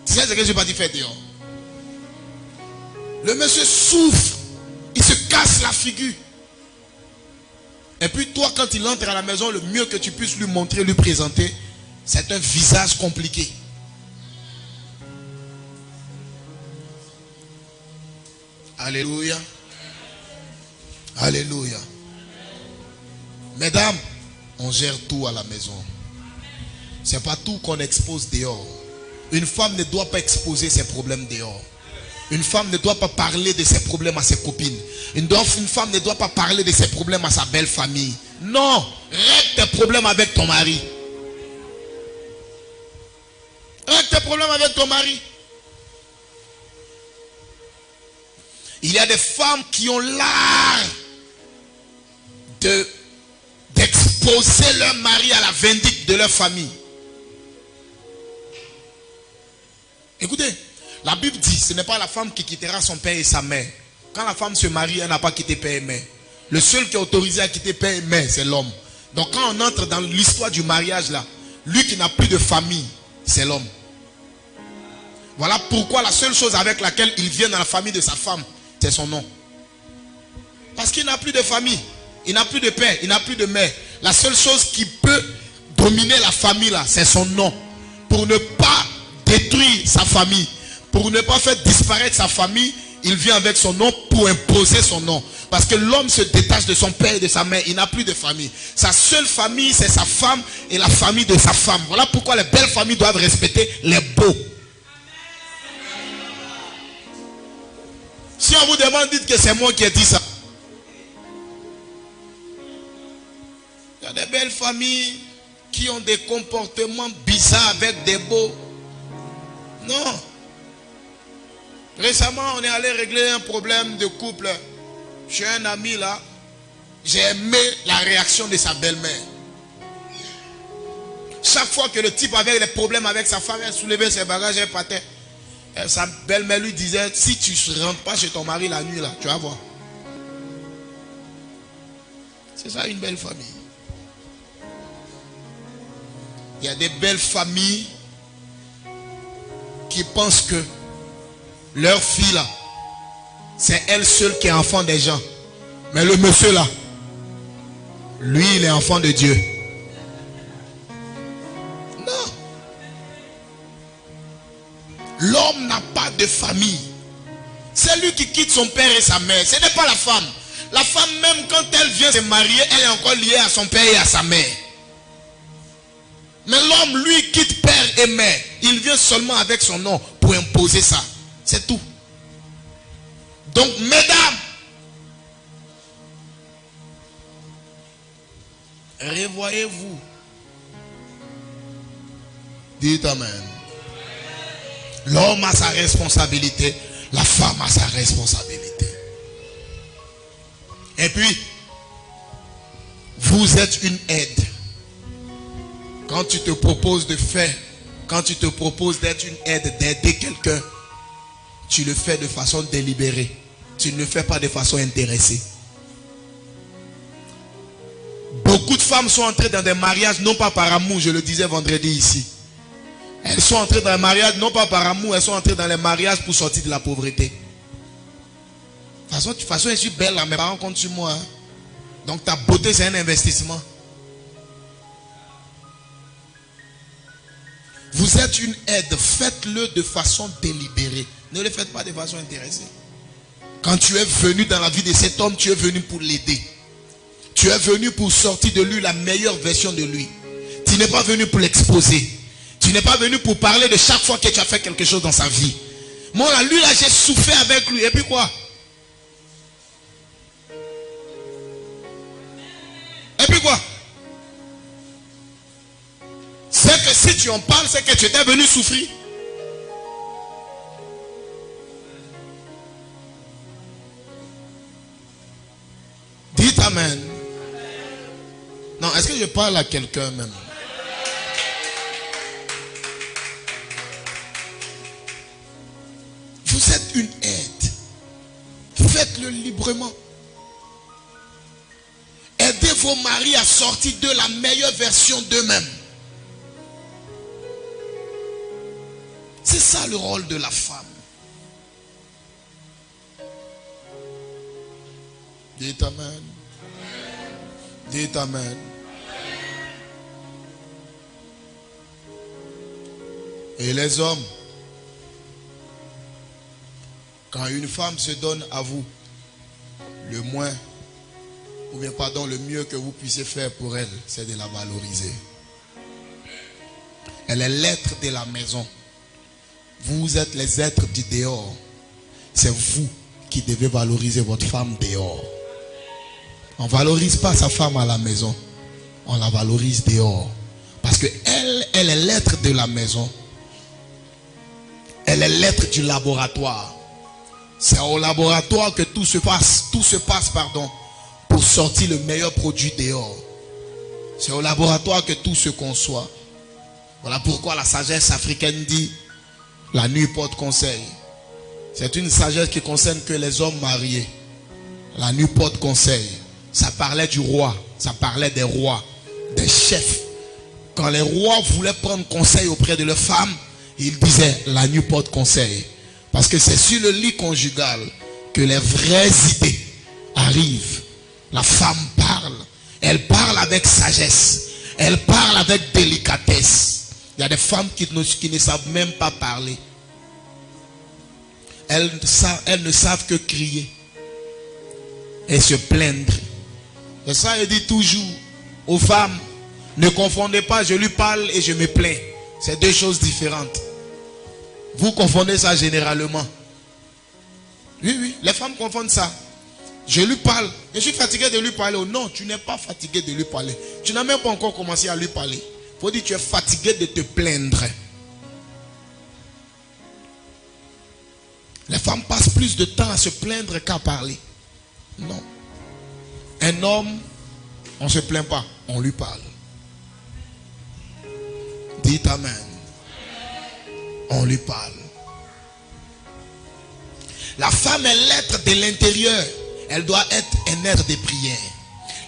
Tu sais ce que je n'ai pas dit faire dehors? Le monsieur souffre. Il se casse la figure. Et puis toi, quand il entre à la maison, le mieux que tu puisses lui montrer, lui présenter, c'est un visage compliqué. Alléluia. Alléluia. Mesdames, on gère tout à la maison. C'est pas tout qu'on expose dehors. Une femme ne doit pas exposer ses problèmes dehors. Une femme ne doit pas parler de ses problèmes à ses copines. Une femme ne doit pas parler de ses problèmes à sa belle famille. Non, règle tes problèmes avec ton mari. Règle tes problèmes avec ton mari. Il y a des femmes qui ont l'art d'exposer leur mari à la vindicte de leur famille. Écoutez, la Bible dit, ce n'est pas la femme qui quittera son père et sa mère. Quand la femme se marie, elle n'a pas quitté père et mère. Le seul qui est autorisé à quitter père et mère, c'est l'homme. Donc quand on entre dans l'histoire du mariage là, lui qui n'a plus de famille, c'est l'homme. Voilà pourquoi la seule chose avec laquelle il vient dans la famille de sa femme, c'est son nom. Parce qu'il n'a plus de famille, il n'a plus de père, il n'a plus de mère. La seule chose qui peut dominer la famille là, c'est son nom. Pour ne pas détruire sa famille, pour ne pas faire disparaître sa famille, il vient avec son nom pour imposer son nom. Parce que l'homme se détache de son père et de sa mère, il n'a plus de famille. Sa seule famille, c'est sa femme et la famille de sa femme. Voilà pourquoi les belles familles doivent respecter les beaux. Si on vous demande, dites que c'est moi qui ai dit ça. Il y a des belles familles qui ont des comportements bizarres avec des beaux. Non. Récemment, on est allé régler un problème de couple chez un ami là. J'ai aimé la réaction de sa belle-mère. Chaque fois que le type avait des problèmes avec sa femme, elle soulevait ses bagages, elle partait. Et sa belle-mère lui disait, si tu ne rentres pas chez ton mari la nuit là, tu vas voir. C'est ça une belle famille. Il y a des belles familles qui pensent que leur fille là, c'est elle seule qui est enfant des gens. Mais le monsieur là, lui il est enfant de Dieu. Non. L'homme n'a pas de famille. C'est lui qui quitte son père et sa mère. Ce n'est pas la femme. La femme même quand elle vient se marier, elle est encore liée à son père et à sa mère. Mais l'homme, lui, quitte père et mère. Il vient seulement avec son nom pour imposer ça. C'est tout. Donc, mesdames, revoyez-vous. Dites amen. L'homme a sa responsabilité, la femme a sa responsabilité. Et puis, vous êtes une aide. Quand tu te proposes de faire, quand tu te proposes d'être une aide, d'aider quelqu'un, tu le fais de façon délibérée. Tu ne le fais pas de façon intéressée. Beaucoup de femmes sont entrées dans des mariages, non pas par amour, je le disais vendredi ici. Elles sont entrées dans les mariages, non pas par amour, elles sont entrées dans les mariages pour sortir de la pauvreté. De toute façon, je suis belle là, mes parents comptent sur moi. Hein. Donc ta beauté, c'est un investissement. Vous êtes une aide, faites-le de façon délibérée. Ne le faites pas de façon intéressée. Quand tu es venu dans la vie de cet homme, tu es venu pour l'aider. Tu es venu pour sortir de lui la meilleure version de lui. Tu n'es pas venu pour l'exposer. Tu n'es pas venu pour parler de chaque fois que tu as fait quelque chose dans sa vie. Moi, là, lui, là, j'ai souffert avec lui. Et puis quoi? Et puis quoi? C'est que si tu en parles, c'est que tu étais venu souffrir. Dites Amen. Non, est-ce que je parle à quelqu'un même? Vous êtes une aide. Faites-le librement. Aidez vos maris à sortir de la meilleure version d'eux-mêmes. C'est ça le rôle de la femme. Dites Amen. Dites Amen. Et les hommes, quand une femme se donne à vous, le moins, ou bien pardon, le mieux que vous puissiez faire pour elle, c'est de la valoriser. Elle est l'être de la maison. Vous êtes les êtres du dehors. C'est vous qui devez valoriser votre femme dehors. On ne valorise pas sa femme à la maison. On la valorise dehors. Parce que elle est l'être de la maison. Elle est l'être du laboratoire. C'est au laboratoire que tout se passe, pour sortir le meilleur produit dehors. C'est au laboratoire que tout se conçoit. Voilà pourquoi la sagesse africaine dit, la nuit porte conseil. C'est une sagesse qui concerne que les hommes mariés. La nuit porte conseil. Ça parlait du roi, ça parlait des rois, des chefs. Quand les rois voulaient prendre conseil auprès de leurs femmes, ils disaient, la nuit porte conseil. Parce que c'est sur le lit conjugal que les vraies idées arrivent. La femme parle. Elle parle avec sagesse. Elle parle avec délicatesse. Il y a des femmes qui ne savent même pas parler. Elles ne savent que crier et se plaindre. Et ça, il dit toujours aux femmes, ne confondez pas, je lui parle et je me plains. C'est deux choses différentes. Vous confondez ça généralement. Oui, les femmes confondent ça. Je lui parle, je suis fatigué de lui parler. Oh non, tu n'es pas fatigué de lui parler. Tu n'as même pas encore commencé à lui parler. Il faut dire que tu es fatigué de te plaindre. Les femmes passent plus de temps à se plaindre qu'à parler. Non. Un homme, on ne se plaint pas, on lui parle. Dites Amen. On lui parle. La femme est l'être de l'intérieur. Elle doit être un être de prière.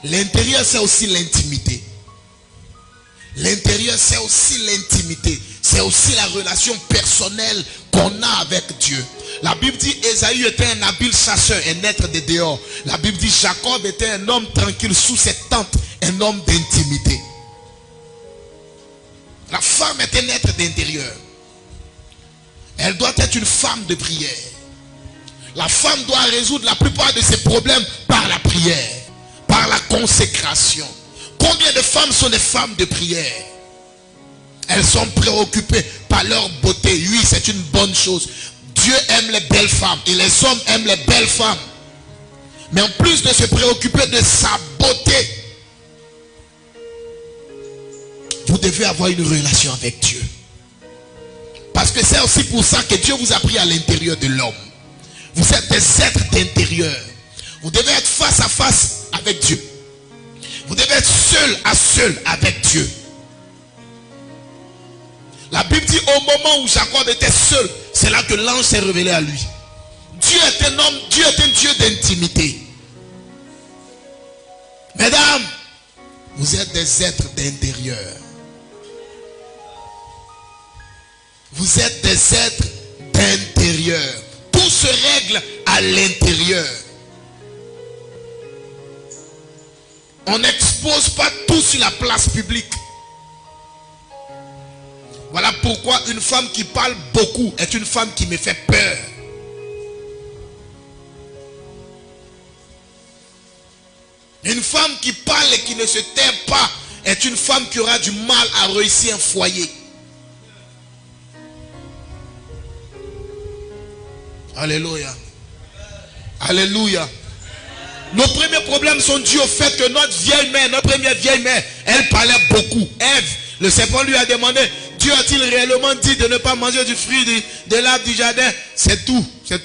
L'intérieur, c'est aussi l'intimité. L'intérieur, c'est aussi l'intimité. C'est aussi la relation personnelle qu'on a avec Dieu. La Bible dit Ésaü était un habile chasseur, un être de dehors. La Bible dit Jacob était un homme tranquille sous cette tente, un homme d'intimité. La femme est un être d'intérieur. Elle doit être une femme de prière. La femme doit résoudre la plupart de ses problèmes par la prière, par la consécration. Combien de femmes sont des femmes de prière? Elles sont préoccupées par leur beauté. Oui, c'est une bonne chose. Dieu aime les belles femmes et les hommes aiment les belles femmes. Mais en plus de se préoccuper de sa beauté, vous devez avoir une relation avec Dieu. Parce que c'est aussi pour ça que Dieu vous a pris à l'intérieur de l'homme. Vous êtes des êtres d'intérieur. Vous devez être face à face avec Dieu. Vous devez être seul à seul avec Dieu. La Bible dit au moment où Jacob était seul, c'est là que l'ange s'est révélé à lui. Dieu est un homme, Dieu est un Dieu d'intimité. Mesdames, vous êtes des êtres d'intérieur. Vous êtes des êtres d'intérieur. Tout se règle à l'intérieur. On n'expose pas tout sur la place publique. Voilà pourquoi une femme qui parle beaucoup est une femme qui me fait peur. Une femme qui parle et qui ne se tait pas est une femme qui aura du mal à réussir un foyer. Alléluia. Alléluia. Nos premiers problèmes sont dus au fait que notre vieille mère, notre première vieille mère, elle parlait beaucoup. Ève, le serpent lui a demandé, Dieu a-t-il réellement dit de ne pas manger du fruit de l'arbre du jardin? C'est tout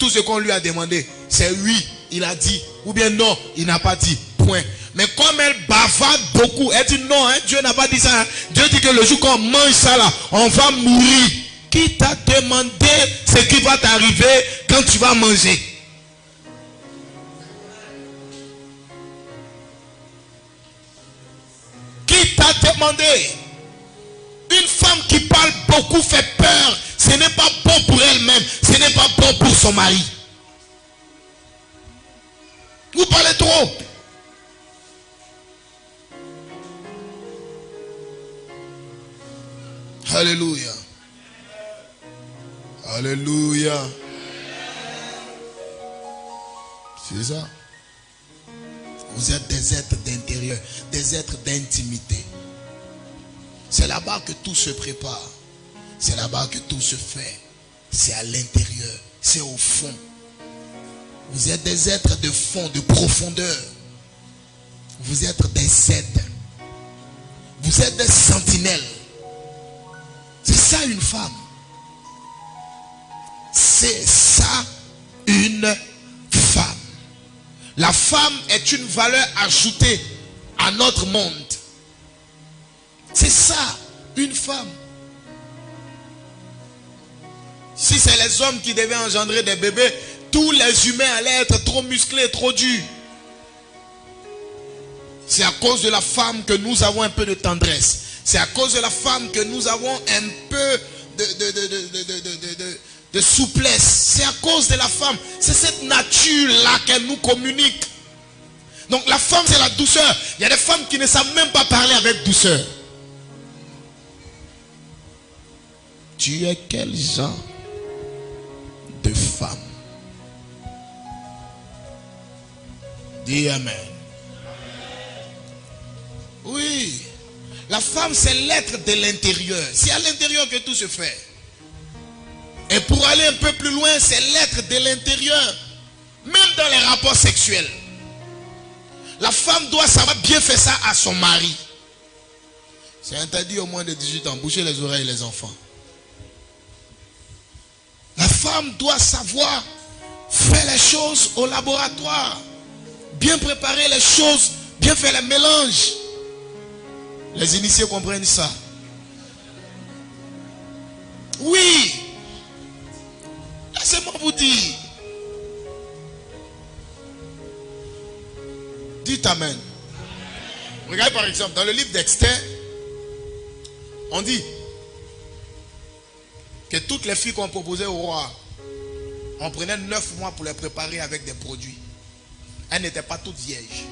ce qu'on lui a demandé. C'est oui, il a dit. Ou bien non, il n'a pas dit. Point. Mais comme elle bavarde beaucoup, elle dit non, hein, Dieu n'a pas dit ça. Hein. Dieu dit que le jour qu'on mange ça là, on va mourir. Qui t'a demandé ce qui va t'arriver quand tu vas manger? Qui t'a demandé? Une femme qui parle beaucoup fait peur. Ce n'est pas bon pour elle-même. Ce n'est pas bon pour son mari. Vous parlez trop. Alléluia. Alléluia. C'est ça. Vous êtes des êtres d'intérieur, des êtres d'intimité. C'est là-bas que tout se prépare. C'est là-bas que tout se fait. C'est à l'intérieur. C'est au fond. Vous êtes des êtres de fond, de profondeur. Vous êtes des aides. Vous êtes des sentinelles. C'est ça une femme. C'est ça une femme. La femme est une valeur ajoutée à notre monde. C'est ça une femme. Si c'est les hommes qui devaient engendrer des bébés, tous les humains allaient être trop musclés, trop durs. C'est à cause de la femme que nous avons un peu de tendresse. C'est à cause de la femme que nous avons un peu de souplesse. C'est à cause de la femme. C'est cette nature-là qu'elle nous communique. Donc la femme, c'est la douceur. Il y a des femmes qui ne savent même pas parler avec douceur. Tu es quel genre de femme? Dis Amen. Oui. La femme, c'est l'être de l'intérieur. C'est à l'intérieur que tout se fait. Et pour aller un peu plus loin, c'est l'être de l'intérieur. Même dans les rapports sexuels. La femme doit savoir bien faire ça à son mari. C'est interdit au moins de 18 ans. Boucher les oreilles les enfants. La femme doit savoir faire les choses au laboratoire. Bien préparer les choses. Bien faire les mélanges. Les initiés comprennent ça. Oui. Laissez-moi vous dire. Dites Amen. Regardez par exemple, dans le livre d'Esther, on dit que toutes les filles qu'on proposait au roi, on prenait 9 mois pour les préparer avec des produits. Elles n'étaient pas toutes vierges.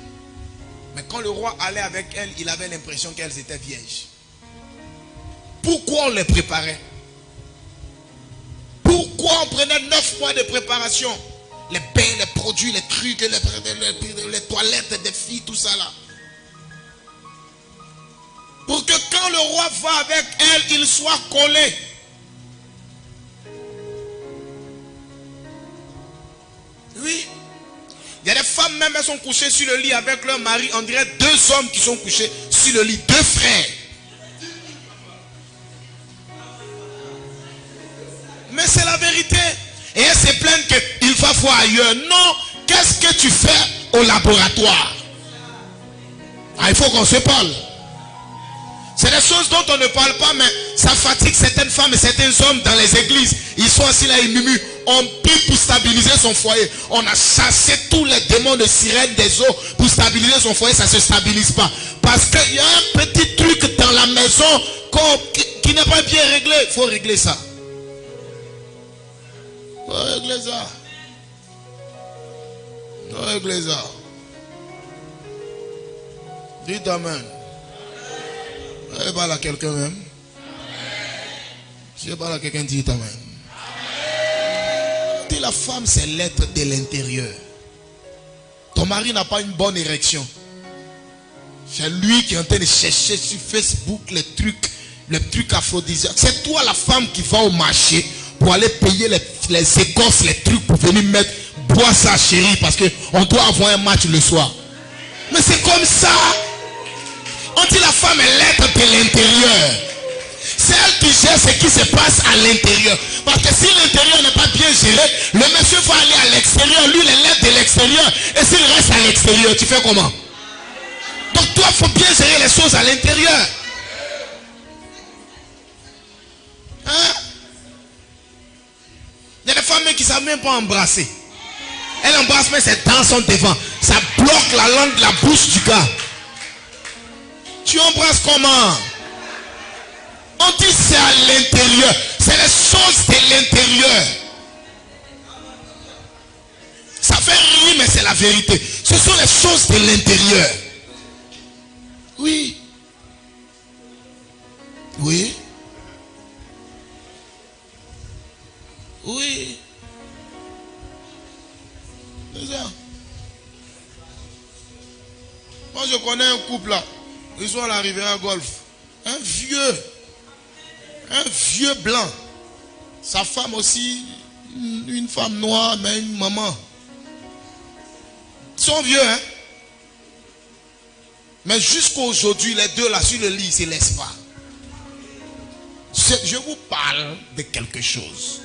Mais quand le roi allait avec elles, il avait l'impression qu'elles étaient vierges. Pourquoi on les préparait? Pourquoi on prenait 9 mois de préparation? Les bains, les produits, les trucs, les toilettes des filles, tout ça là. Pour que quand le roi va avec elles, il soit collé. Oui. Il y a des femmes même, elles sont couchées sur le lit avec leur mari. On dirait 2 hommes qui sont couchés sur le lit. 2 frères. Mais c'est la vérité. Et elles se plaignent qu'il va voir ailleurs. Non. Qu'est-ce que tu fais au laboratoire? Ah, il faut qu'on se parle. C'est des choses dont on ne parle pas, mais ça fatigue certaines femmes et certains hommes dans les églises. Ils sont assis là, ils murmurent. On prie pour stabiliser son foyer. On a chassé tous les démons de sirène des eaux pour stabiliser son foyer. Ça ne se stabilise pas. Parce qu'il y a un petit truc dans la maison qui n'est pas bien réglé. Il faut régler ça. Il faut régler ça. Il faut régler ça. Dites Amen. Elle parle à quelqu'un même. Je parle à quelqu'un dit amen. Dis la femme, c'est l'être de l'intérieur. Ton mari n'a pas une bonne érection. C'est lui qui est en train de chercher sur Facebook les trucs aphrodisiaques. C'est toi la femme qui va au marché pour aller payer les écorces, les trucs pour venir mettre, boire ça chérie, parce qu'on doit avoir un match le soir. Mais c'est comme ça. On dit la femme est l'être de l'intérieur. C'est elle qui gère ce qui se passe à l'intérieur. Parce que si l'intérieur n'est pas bien géré, le monsieur va aller à l'extérieur. Lui, il est l'être de l'extérieur. Et s'il reste à l'extérieur, tu fais comment? Donc toi, il faut bien gérer les choses à l'intérieur. Hein? Il y a des femmes qui ne savent même pas embrasser. Elle embrasse, mais ses dents sont devant. Ça bloque la langue de la bouche du gars. Tu embrasses comment? On dit c'est à l'intérieur. C'est les choses de l'intérieur. Ça fait rire, mais c'est la vérité. Ce sont les choses de l'intérieur. Oui. Oui. Oui. C'est ça. Moi je connais un couple là. Ils sont à la Riviera Golf. Un vieux blanc. Sa femme aussi, une femme noire, mais une maman. Ils sont vieux, hein. Mais jusqu'à aujourd'hui, les deux là sur le lit, ils ne se laissent pas. Je vous parle de quelque chose.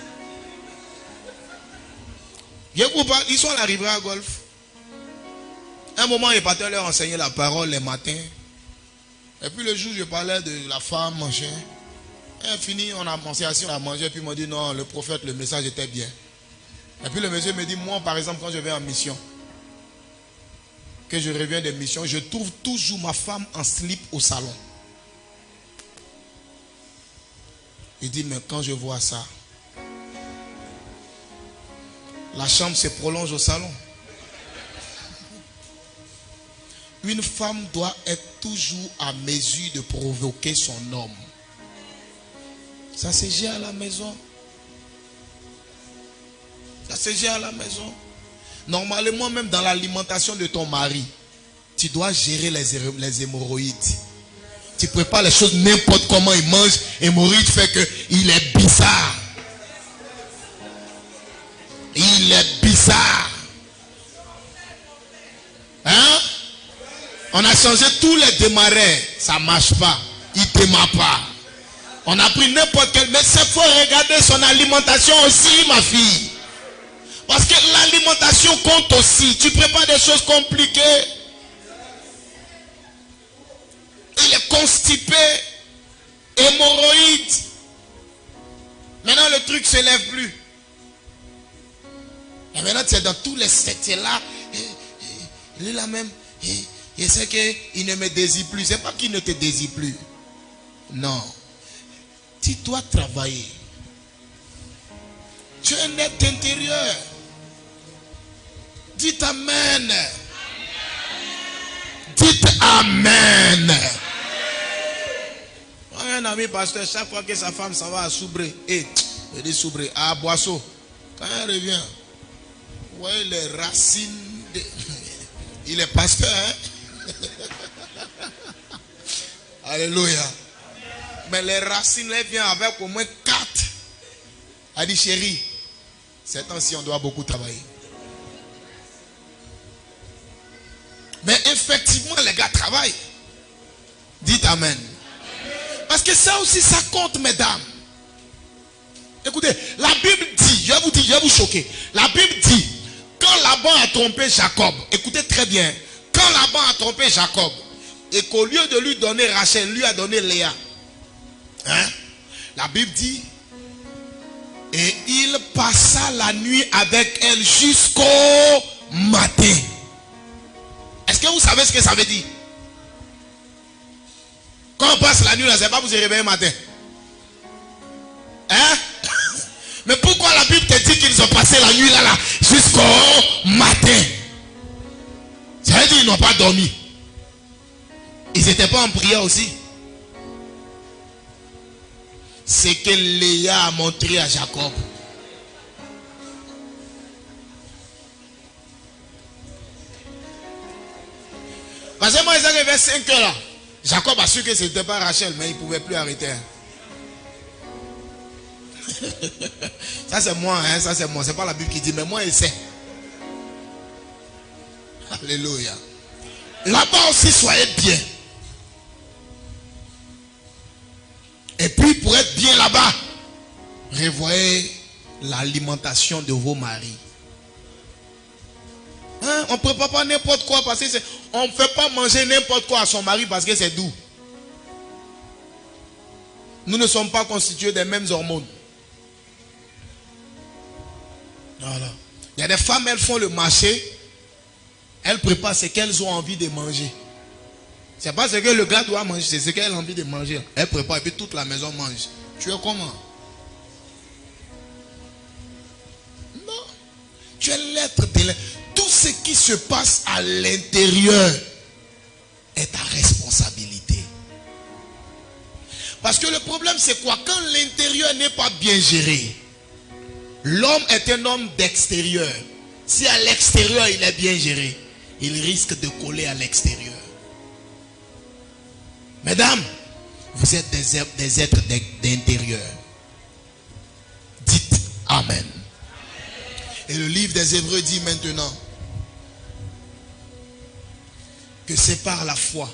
Je vous parle, ils sont à la Riviera Golf. Un moment, il partait leur enseigner la parole les matins. Et puis le jour, je parlais de la femme manger. Et fini, on a pensé assis, on a mangé. Puis il m'a dit non, le prophète, le message était bien. Et puis le monsieur me dit, moi par exemple, quand je vais en mission, que je reviens de mission, je trouve toujours ma femme en slip au salon. Il dit, mais quand je vois ça, la chambre se prolonge au salon. Une femme doit être toujours à mesure de provoquer son homme. Ça se gère à la maison. Ça se gère à la maison. Normalement, même dans l'alimentation de ton mari, tu dois gérer les hémorroïdes. Tu prépares les choses n'importe comment il mange. Hémorroïde fait qu'il est bizarre. Il est bizarre. Hein? On a changé tous les démarrés. Ça ne marche pas. Il ne démarre pas. On a pris n'importe quel. Mais il faut regarder son alimentation aussi, ma fille. Parce que l'alimentation compte aussi. Tu prépares des choses compliquées. Il est constipé. Hémorroïde. Maintenant, le truc ne se lève plus. Et maintenant, tu es dans tous les secteurs là. Il est là même. Il sait qu'il ne me désire plus. C'est pas qu'il ne te désire plus. Non. Tu dois travailler. Tu es un être intérieur. Dites Amen. Dites Amen. Un ami pasteur, chaque fois que sa femme s'en va à Soubré, il dit Soubré, à Boisseau, quand elle revient, vous voyez les racines de... Il est pasteur, hein? Alléluia. Mais les racines, elles viennent avec au moins 4. Elle dit, chérie, ces temps-ci, on doit beaucoup travailler. Mais effectivement, les gars travaillent. Dites Amen. Parce que ça aussi, ça compte, mesdames. Écoutez, la Bible dit, je vais vous dire, je vais vous choquer. La Bible dit, quand Laban a trompé Jacob, écoutez très bien, quand Laban a trompé Jacob, et qu'au lieu de lui donner Rachel, lui a donné Léa. Hein? La Bible dit, et il passa la nuit avec elle jusqu'au matin. Est-ce que vous savez ce que ça veut dire? Quand on passe la nuit là, c'est pas vous vous réveillez le matin. Hein? Mais pourquoi la Bible te dit qu'ils ont passé la nuit là jusqu'au matin? Ça veut dire qu'ils n'ont pas dormi. Ils n'étaient pas en prière aussi. ce que Léa a montré à Jacob. Parce que moi, ils arrivaient 5 heures là. Jacob a su que ce n'était pas Rachel, mais il ne pouvait plus arrêter. Ça c'est moi, hein, ça c'est moi. C'est pas la Bible qui dit, mais moi il sait. Alléluia. Là-bas aussi, soyez bien. Et puis pour être bien là-bas, revoyez l'alimentation de vos maris. Hein? On ne prépare pas n'importe quoi parce que on ne fait pas manger n'importe quoi à son mari parce que c'est doux. Nous ne sommes pas constitués des mêmes hormones. Voilà. Il y a des femmes, elles font le marché, elles préparent ce qu'elles ont envie de manger. C'est pas ce que le gars doit manger, c'est ce qu'elle a envie de manger. Elle prépare et puis toute la maison mange. Tu es comment? Non. Tu es l'être de l'être. Tout ce qui se passe à l'intérieur est ta responsabilité. Parce que le problème c'est quoi? Quand l'intérieur n'est pas bien géré, l'homme est un homme d'extérieur. Si à l'extérieur il est bien géré, il risque de coller à l'extérieur. Mesdames, vous êtes des êtres d'intérieur. Dites Amen. Et le livre des Hébreux dit maintenant que c'est par la foi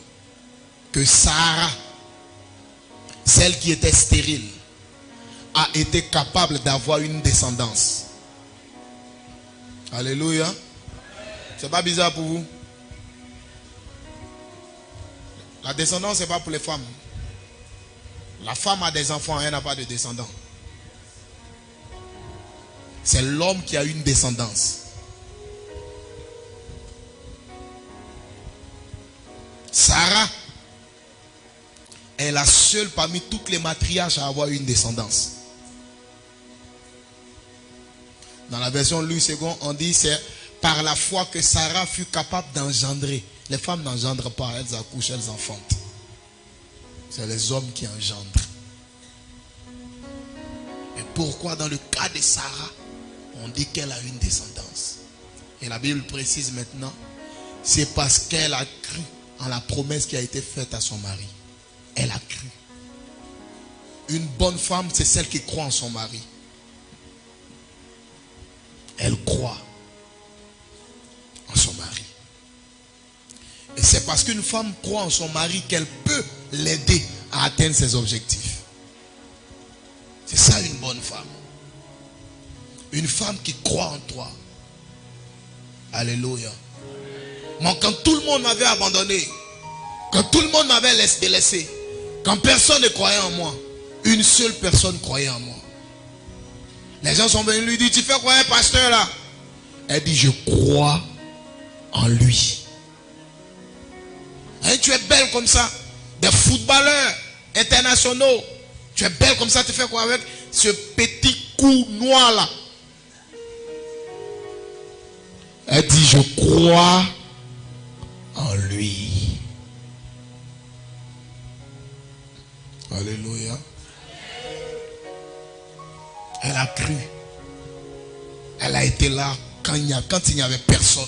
que Sarah, celle qui était stérile, a été capable d'avoir une descendance. Alléluia. C'est pas bizarre pour vous? La descendance, c'est pas pour les femmes. La femme a des enfants, elle n'a pas de descendants. C'est l'homme qui a une descendance. Sarah est la seule parmi toutes les matriarches à avoir une descendance. Dans la version Louis II, on dit c'est par la foi que Sarah fut capable d'engendrer. Les femmes n'engendrent pas, elles accouchent, elles enfantent. C'est les hommes qui engendrent. Et pourquoi dans le cas de Sarah, on dit qu'elle a une descendance? Et la Bible précise maintenant, c'est parce qu'elle a cru en la promesse qui a été faite à son mari. Elle a cru. Une bonne femme, c'est celle qui croit en son mari. Elle croit en son mari. Et c'est parce qu'une femme croit en son mari qu'elle peut l'aider à atteindre ses objectifs. C'est ça une bonne femme. Une femme qui croit en toi. Alléluia. Moi, quand tout le monde m'avait abandonné, quand tout le monde m'avait délaissé, quand personne ne croyait en moi, une seule personne croyait en moi. Les gens sont venus lui dire, tu fais quoi un pasteur là? Elle dit, je crois en lui. Hein, tu es belle comme ça. Des footballeurs internationaux. Tu es belle comme ça, tu fais quoi avec ce petit cou noir là? Elle dit, je crois en lui. Alléluia. Elle a cru. Elle a été là quand il n'y avait personne.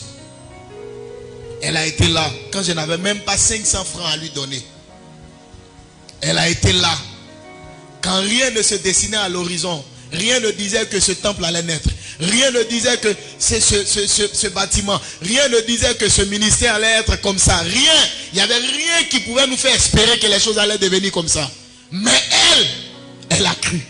Elle a été là quand je n'avais même pas 500 francs à lui donner. Elle a été là quand rien ne se dessinait à l'horizon. Rien ne disait que ce temple allait naître. Rien ne disait que ce bâtiment. Rien ne disait que ce ministère allait être comme ça. Rien. Il n'y avait rien qui pouvait nous faire espérer que les choses allaient devenir comme ça. Mais elle a cru.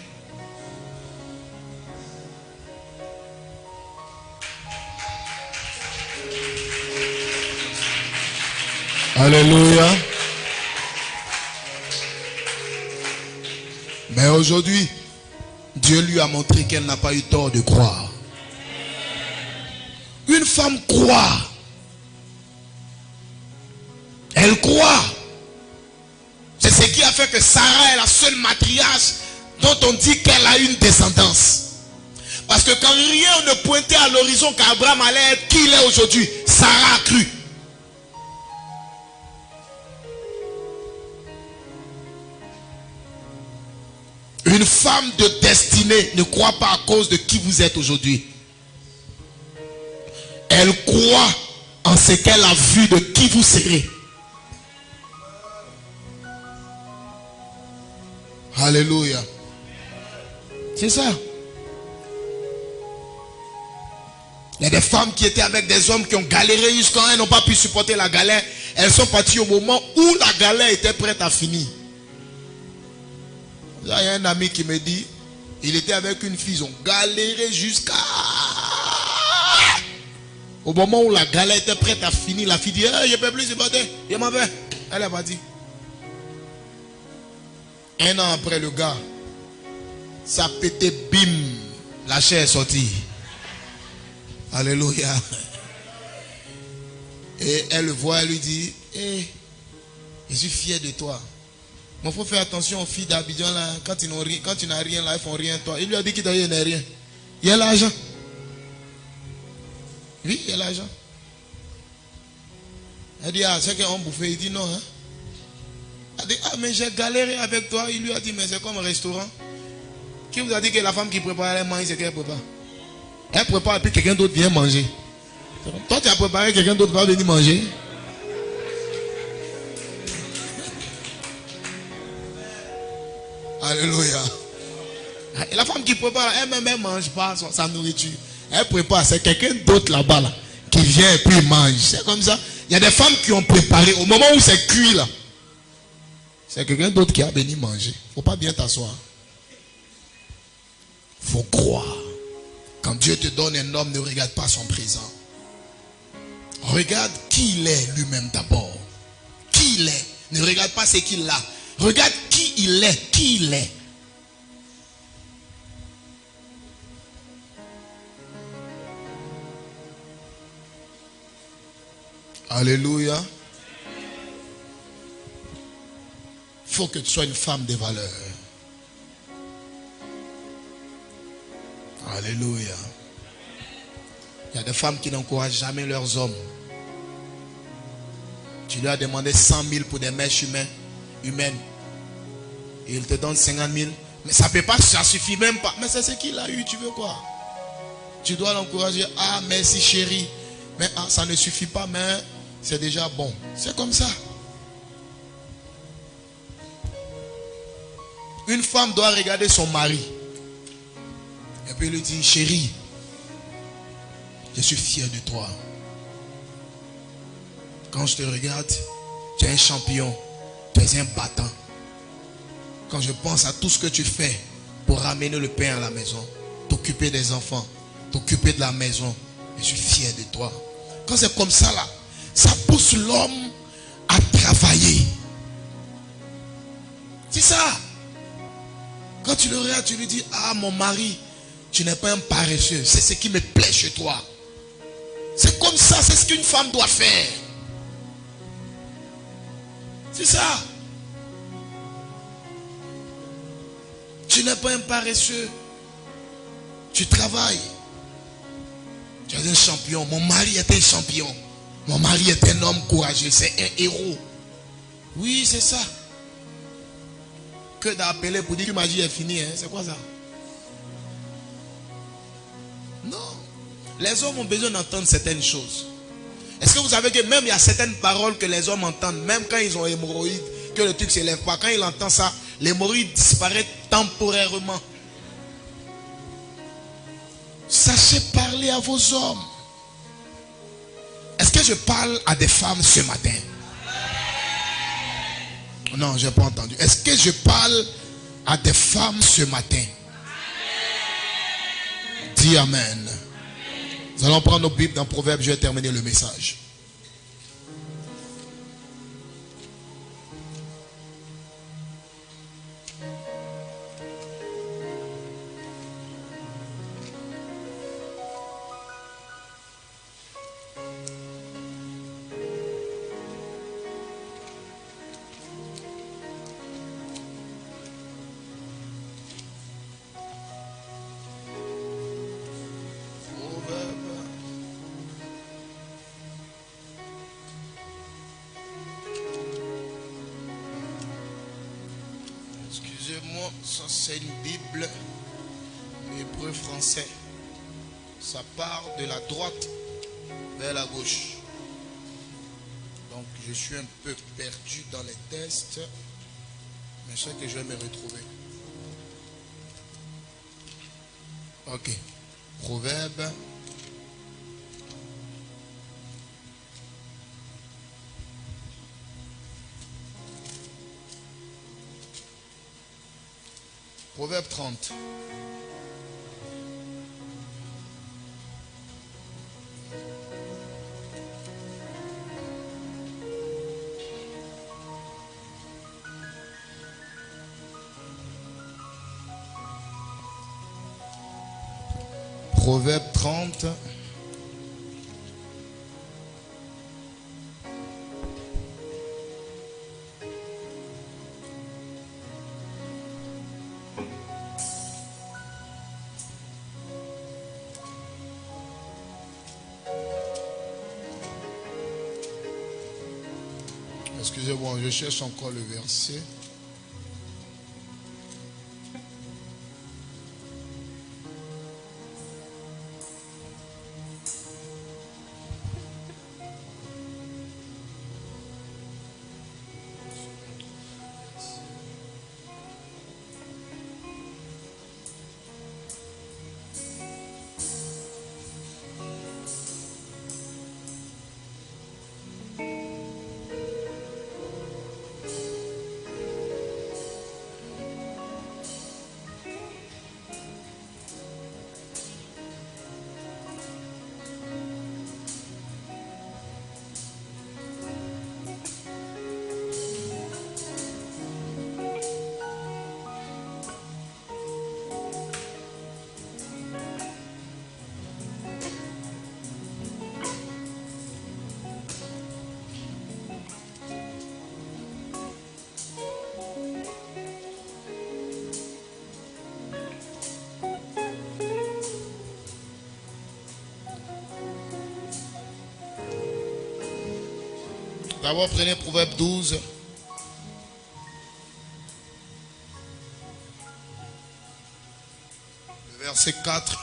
Alléluia. Mais aujourd'hui, Dieu lui a montré qu'elle n'a pas eu tort de croire. Une femme croit. Elle croit. C'est ce qui a fait que Sarah est la seule matriarche dont on dit qu'elle a une descendance. Parce que quand rien ne pointait à l'horizon qu'Abraham allait être qui il est aujourd'hui, Sarah a cru. Une femme de destinée ne croit pas à cause de qui vous êtes aujourd'hui. Elle croit en ce qu'elle a vu de qui vous serez. Alléluia. C'est ça. Il y a des femmes qui étaient avec des hommes qui ont galéré jusqu'à elles n'ont pas pu supporter la galère. Elles sont parties au moment où la galère était prête à finir. Là, il y a un ami qui me dit, il était avec une fille, ils ont galéré jusqu'à... Au moment où la galère était prête à finir, la fille dit, hey, je ne peux plus supporter, je m'en vais. Elle est partie. Un an après, le gars, ça a pété, bim, la chair est sortie. Alléluia. Et elle le voit, elle lui dit, hey, je suis fier de toi. Mais il faut faire attention aux filles d'Abidjan là. Quand tu n'as rien là, ils font rien toi. Il lui a dit qu'il n'a rien. Il y a l'argent. Oui, il y a l'argent. Elle dit, ah, c'est qu'on bouffait. Il dit non. Hein? Elle dit, ah, mais j'ai galéré avec toi. Il lui a dit, mais c'est comme un restaurant. Qui vous a dit que la femme qui prépare, elle mange ce qu'elle prépare? Elle prépare et puis quelqu'un d'autre vient manger. Toi, tu as préparé, quelqu'un d'autre va venir manger. Alléluia. Et la femme qui prépare, elle-même, elle ne mange pas sa nourriture. Elle prépare, c'est quelqu'un d'autre là-bas là, qui vient et puis mange. C'est comme ça. Il y a des femmes qui ont préparé. Au moment où c'est cuit là, c'est quelqu'un d'autre qui a venu manger. Il ne faut pas bien t'asseoir. Il faut croire. Quand Dieu te donne un homme, ne regarde pas son présent. Regarde qui il est lui-même d'abord. Qui il est. Ne regarde pas ce qu'il a. Regarde qui il est. Qui il est. Alléluia. Il faut que tu sois une femme de valeur. Alléluia. Il y a des femmes qui n'encouragent jamais leurs hommes. Tu lui as demandé 100 000 pour des mèches humaines. Et il te donne 50 000. Mais ça ne peut pas, ça suffit même pas. Mais c'est ce qu'il a eu, tu veux quoi? Tu dois l'encourager. Ah, merci chérie. Mais ah, ça ne suffit pas, mais c'est déjà bon. C'est comme ça. Une femme doit regarder son mari. Et puis lui dire, chérie, je suis fier de toi. Quand je te regarde, tu es un champion. Tu es un battant. Quand je pense à tout ce que tu fais pour ramener le pain à la maison, t'occuper des enfants, t'occuper de la maison, je suis fier de toi. Quand c'est comme ça là, ça pousse l'homme à travailler. C'est ça. Quand tu le regardes, tu lui dis, ah mon mari, tu n'es pas un paresseux. C'est ce qui me plaît chez toi. C'est comme ça, c'est ce qu'une femme doit faire. C'est ça. Tu n'es pas un paresseux. Tu travailles. Tu es un champion. Mon mari est un champion. Mon mari est un homme courageux. C'est un héros. Oui, c'est ça. Que d'appeler pour dire que ma vie est finie. Hein? C'est quoi ça? Non. Les hommes ont besoin d'entendre certaines choses. Est-ce que vous savez que même il y a certaines paroles que les hommes entendent, même quand ils ont hémorroïdes, que le truc ne s'élève pas, quand il entend ça, l'hémorroïde disparaît temporairement. Sachez parler à vos hommes. Est-ce que je parle à des femmes ce matin? Non, je n'ai pas entendu. Est-ce que je parle à des femmes ce matin? Dis Amen. Nous allons prendre nos Bibles dans Proverbes. Je vais terminer le message. Moi, ça c'est une Bible, hébreu français. Ça part de la droite vers la gauche. Donc je suis un peu perdu dans les tests, mais je sais que je vais me retrouver. Ok. Proverbe. Proverbe 30. Proverbe 30. Excusez-moi, je cherche encore le verset. D'abord, prenez Proverbe 12. Le verset 4.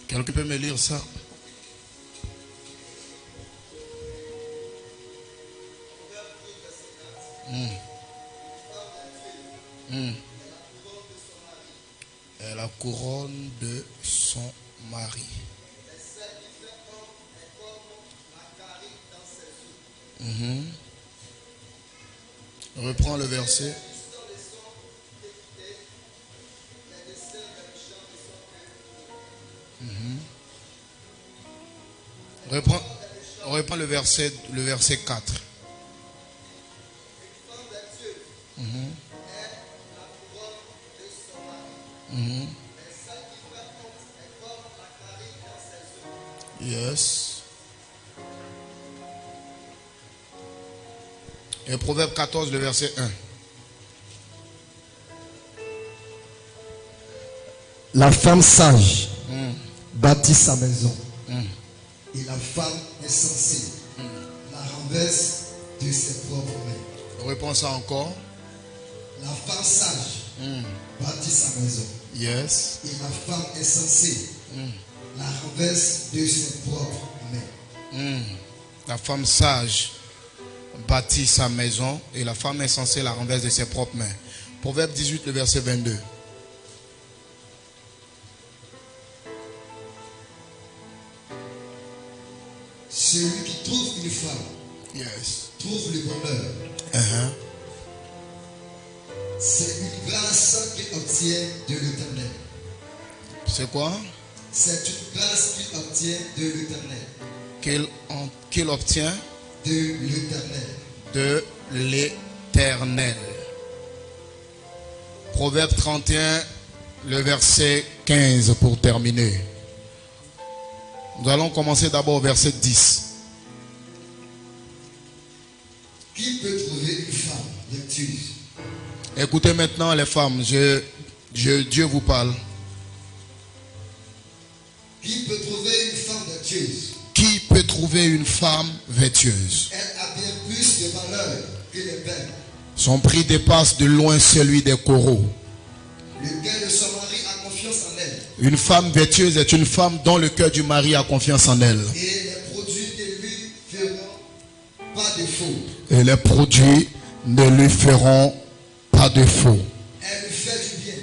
Quelqu'un peut me lire ça? Et la couronne de son mari. Reprends le verset. Reprends le verset 4. Yes. Et Proverbe 14, le verset 1. La femme sage bâtit sa maison. Et la femme insensée la renverse de ses propres mains. Reprends ça encore. La femme sage bâtit sa maison. Yes. Et la femme insensée la renverse de ses propres mains. La femme sage bâtit sa maison et la femme insensée la renverse de ses propres mains. Proverbe 18, le verset 22. Celui qui trouve une femme trouve le bonheur. C'est une grâce qu'il obtient de l'Éternel. C'est quoi? C'est une grâce qu'il obtient de l'Éternel. Qu'il obtient de l'Éternel. De l'Éternel. Proverbe 31, le verset 15 pour terminer. Nous allons commencer d'abord au verset 10. Qui peut trouver une femme vertueuse? Écoutez maintenant les femmes, Dieu vous parle. Qui peut trouver une femme vertueuse? Qui peut trouver une femme vertueuse? Elle a bien plus de valeur que les perles. Son prix dépasse de loin celui des coraux. Le cœur de son mari a confiance en elle. Une femme vertueuse est une femme dont le cœur du mari a confiance en elle. Et les produits ne lui feront pas défaut. Et les produits ne lui feront pas défaut. Elle lui fait du bien.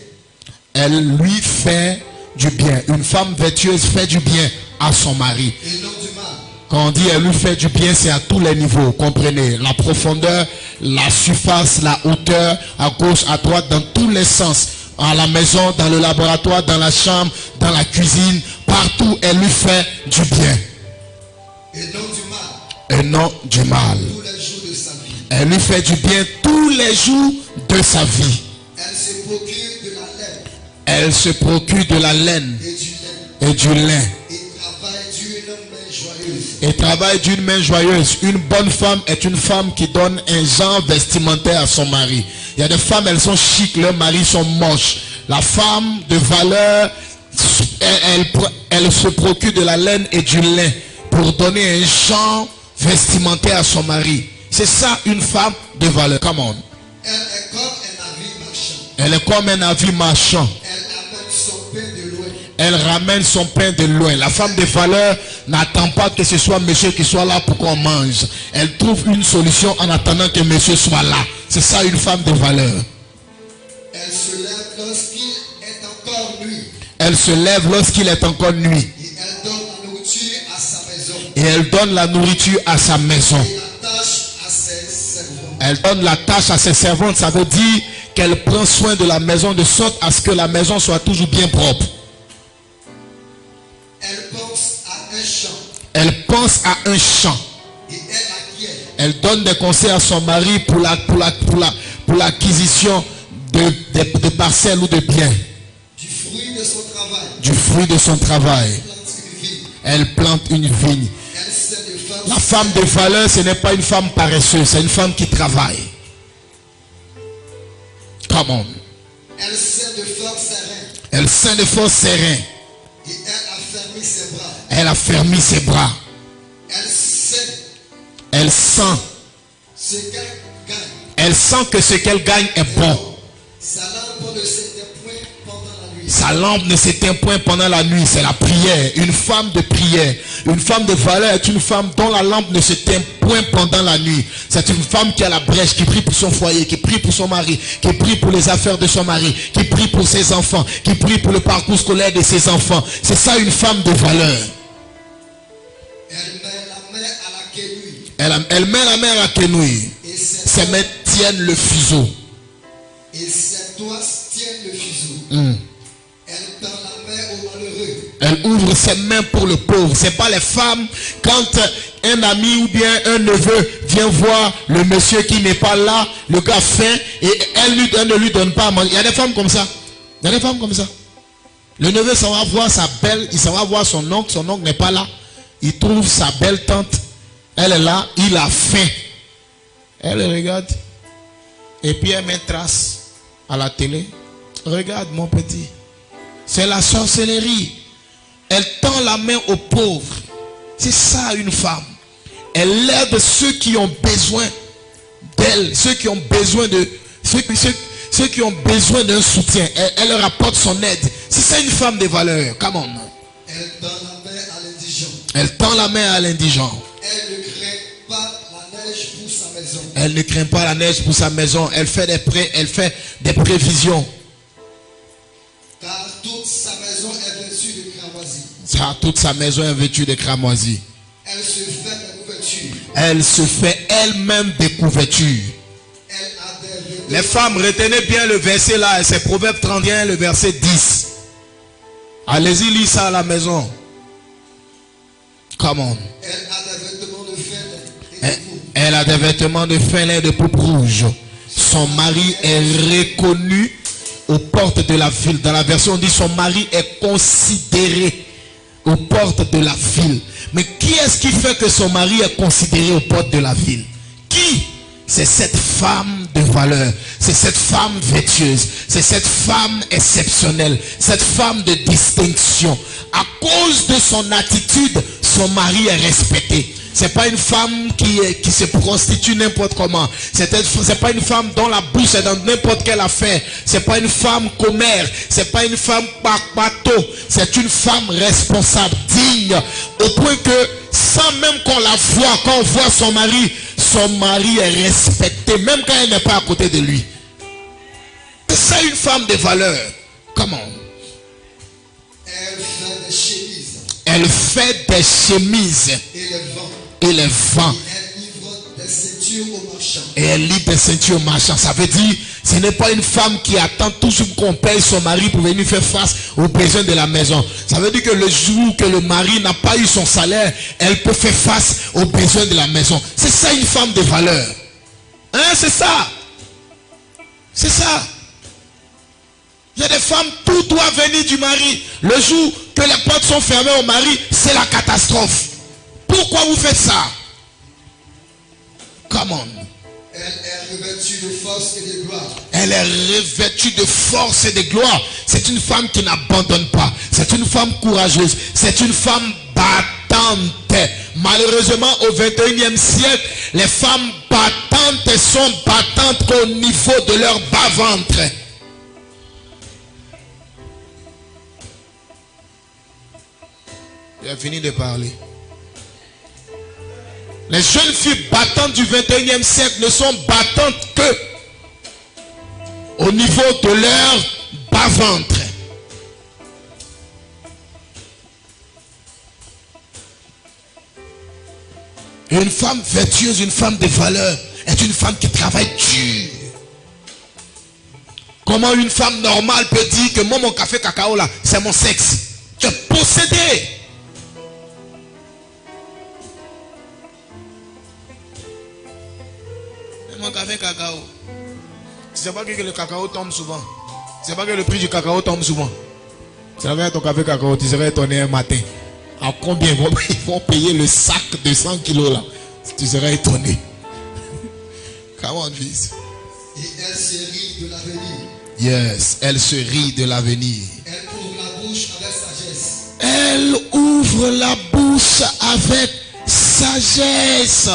Elle lui fait du bien. Une femme vertueuse fait du bien à son mari. Et non du mal. Quand on dit elle lui fait du bien, c'est à tous les niveaux. Comprenez, la profondeur, la surface, la hauteur, à gauche, à droite, dans tous les sens. À la maison, dans le laboratoire, dans la chambre, dans la cuisine, partout, elle lui fait du bien. Et non du mal. Et non du mal. Tous les jours de sa vie. Elle lui fait du bien tous les jours de sa vie. Elle se procure de la laine Elle se procure de la laine et du lait. et du lin. Et travaille d'une main joyeuse. Et travaille d'une main joyeuse. Une bonne femme est une femme qui donne un genre vestimentaire à son mari. Il y a des femmes, elles sont chic, leurs maris sont moches. La femme de valeur, elle se procure de la laine et du lin pour donner un genre vestimentaire à son mari. C'est ça une femme de valeur. Come on. Elle est comme un navire marchand. Elle est comme un navire marchand. Elle amène son pain de loin. Elle ramène son pain de loin. La femme de valeur n'attend pas que ce soit monsieur qui soit là pour qu'on mange. Elle trouve une solution en attendant que monsieur soit là. C'est ça une femme de valeur. Elle se lève lorsqu'il est encore nuit. Elle se lève lorsqu'il est encore nuit. Et elle donne la nourriture à sa maison. Et elle donne la nourriture à sa maison. Et la tâche à ses servants. Elle donne la tâche à ses servantes. Ça veut dire qu'elle prend soin de la maison de sorte à ce que la maison soit toujours bien propre. Elle pense à un champ. Elle pense à un champ. Et elle acquiert. Elle donne des conseils à son mari pour l'acquisition de parcelles ou de biens. Du fruit de son travail. Du fruit de son travail. Elle plante une vigne. Elle plante une vigne. Elle sait de faire. La femme de valeur, ce n'est pas une femme paresseuse, c'est une femme qui travaille. Come on. Elle sait de faire serein. Elle sait de faire serein. Et elle a fermé ses bras. Elle a fermé ses bras. Elle sait Elle sent. ce qu'elle gagne. Elle sent que ce qu'elle gagne est bon. Sa lampe ne s'éteint point pendant la nuit. Sa lampe ne s'éteint point pendant la nuit. C'est la prière. Une femme de prière. Une femme de valeur est une femme dont la lampe ne s'éteint point pendant la nuit. C'est une femme qui a la brèche, qui prie pour son foyer, qui prie pour son mari, qui prie pour les affaires de son mari, qui prie pour ses enfants, qui prie pour le parcours scolaire de ses enfants. C'est ça une femme de valeur. Elle met la main à la quenouille. Elle met la main à la quenouille. Et Ses mains tiennent le fuseau. ses doigts tiennent le fuseau. Elle tend la main au malheureux. Elle ouvre ses mains pour le pauvre. C'est pas les femmes. Quand un ami ou bien un neveu vient voir le monsieur qui n'est pas là, le gars faim, et elle ne lui donne pas à manger. Il y a des femmes comme ça. Il y a des femmes comme ça. Le neveu s'en va voir sa belle, il s'en va voir son oncle n'est pas là. Il trouve sa belle tante. Elle est là, il a faim. Elle regarde. Et puis elle met trace à la télé. Regarde mon petit. C'est la sorcellerie. Elle tend la main aux pauvres. C'est ça une femme. Elle aide ceux qui ont besoin d'elle. Ceux qui ont besoin de... Ceux qui ont besoin d'un soutien. Elle leur apporte son aide. C'est ça une femme de valeur. Come on. Elle tend la main à l'indigent. Elle tend la main à l'indigent. Elle ne craint pas la neige pour sa maison. Elle ne craint pas la neige pour sa maison. Elle fait des prêts, elle fait des prévisions. Car toute sa maison est vêtue de cramoisie. Toute sa maison est vêtue de cramoisie. Elle se fait des couvertures. Elle se fait elle-même des couvertures. Elle a des vêtements. Les femmes, retenez bien le verset là. C'est Proverbe 31, le verset 10. Allez-y, lisez ça à la maison. Come on. Elle a des vêtements de fin lin et de pourpre. Elle a des vêtements de fin lin de pourpre rouge. Son mari est reconnu aux portes de la ville. Dans la version on dit son mari est considéré aux portes de la ville. Mais qui est-ce qui fait que son mari est considéré aux portes de la ville? Qui? C'est cette femme de valeur. C'est cette femme vertueuse. C'est cette femme exceptionnelle. Cette femme de distinction. À cause de son attitude, son mari est respecté. C'est pas une femme qui se prostitue n'importe comment. C'est pas une femme dont la bouche est dans n'importe quelle affaire. C'est pas une femme commère. C'est pas une femme bateau. C'est une femme responsable, digne. Au point que, sans même qu'on la voit, quand on voit son mari est respecté, même quand elle n'est pas à côté de lui. C'est une femme de valeur. Comment? Elle fait des chemises. Et les vend. Et elle livre des ceintures aux marchands. Ça veut dire, ce n'est pas une femme qui attend toujours qu'on paye son mari pour venir faire face aux besoins de la maison. Ça veut dire que le jour que le mari n'a pas eu son salaire, elle peut faire face aux besoins de la maison. C'est ça une femme de valeur. Hein, c'est ça. C'est ça. Il y a des femmes, tout doit venir du mari. Le jour que les portes sont fermées au mari, c'est la catastrophe. Pourquoi vous faites ça? Come on. Elle est revêtue de force et de gloire. Elle est revêtue de force et de gloire. C'est une femme qui n'abandonne pas. C'est une femme courageuse. C'est une femme battante. Malheureusement, au 21e siècle, les femmes battantes sont battantes qu'au niveau de leur bas-ventre. J'ai fini de parler. Les jeunes filles battantes du 21e siècle ne sont battantes que au niveau de leur bas-ventre. Une femme vertueuse, une femme de valeur, est une femme qui travaille dur. Comment une femme normale peut dire que moi, mon café cacao là, c'est mon sexe? Tu es possédé. Mon café cacao. Tu sais pas que le cacao tombe souvent. Tu sais pas que le prix du cacao tombe souvent. Tu savais ton café cacao, tu serais étonné un matin. À combien ils vont payer le sac de 100 kilos là? Tu serais étonné. Comment on dit? Et elle se rit de l'avenir. Yes, elle se rit de l'avenir. Elle ouvre la bouche avec sagesse. Elle ouvre la bouche avec sagesse.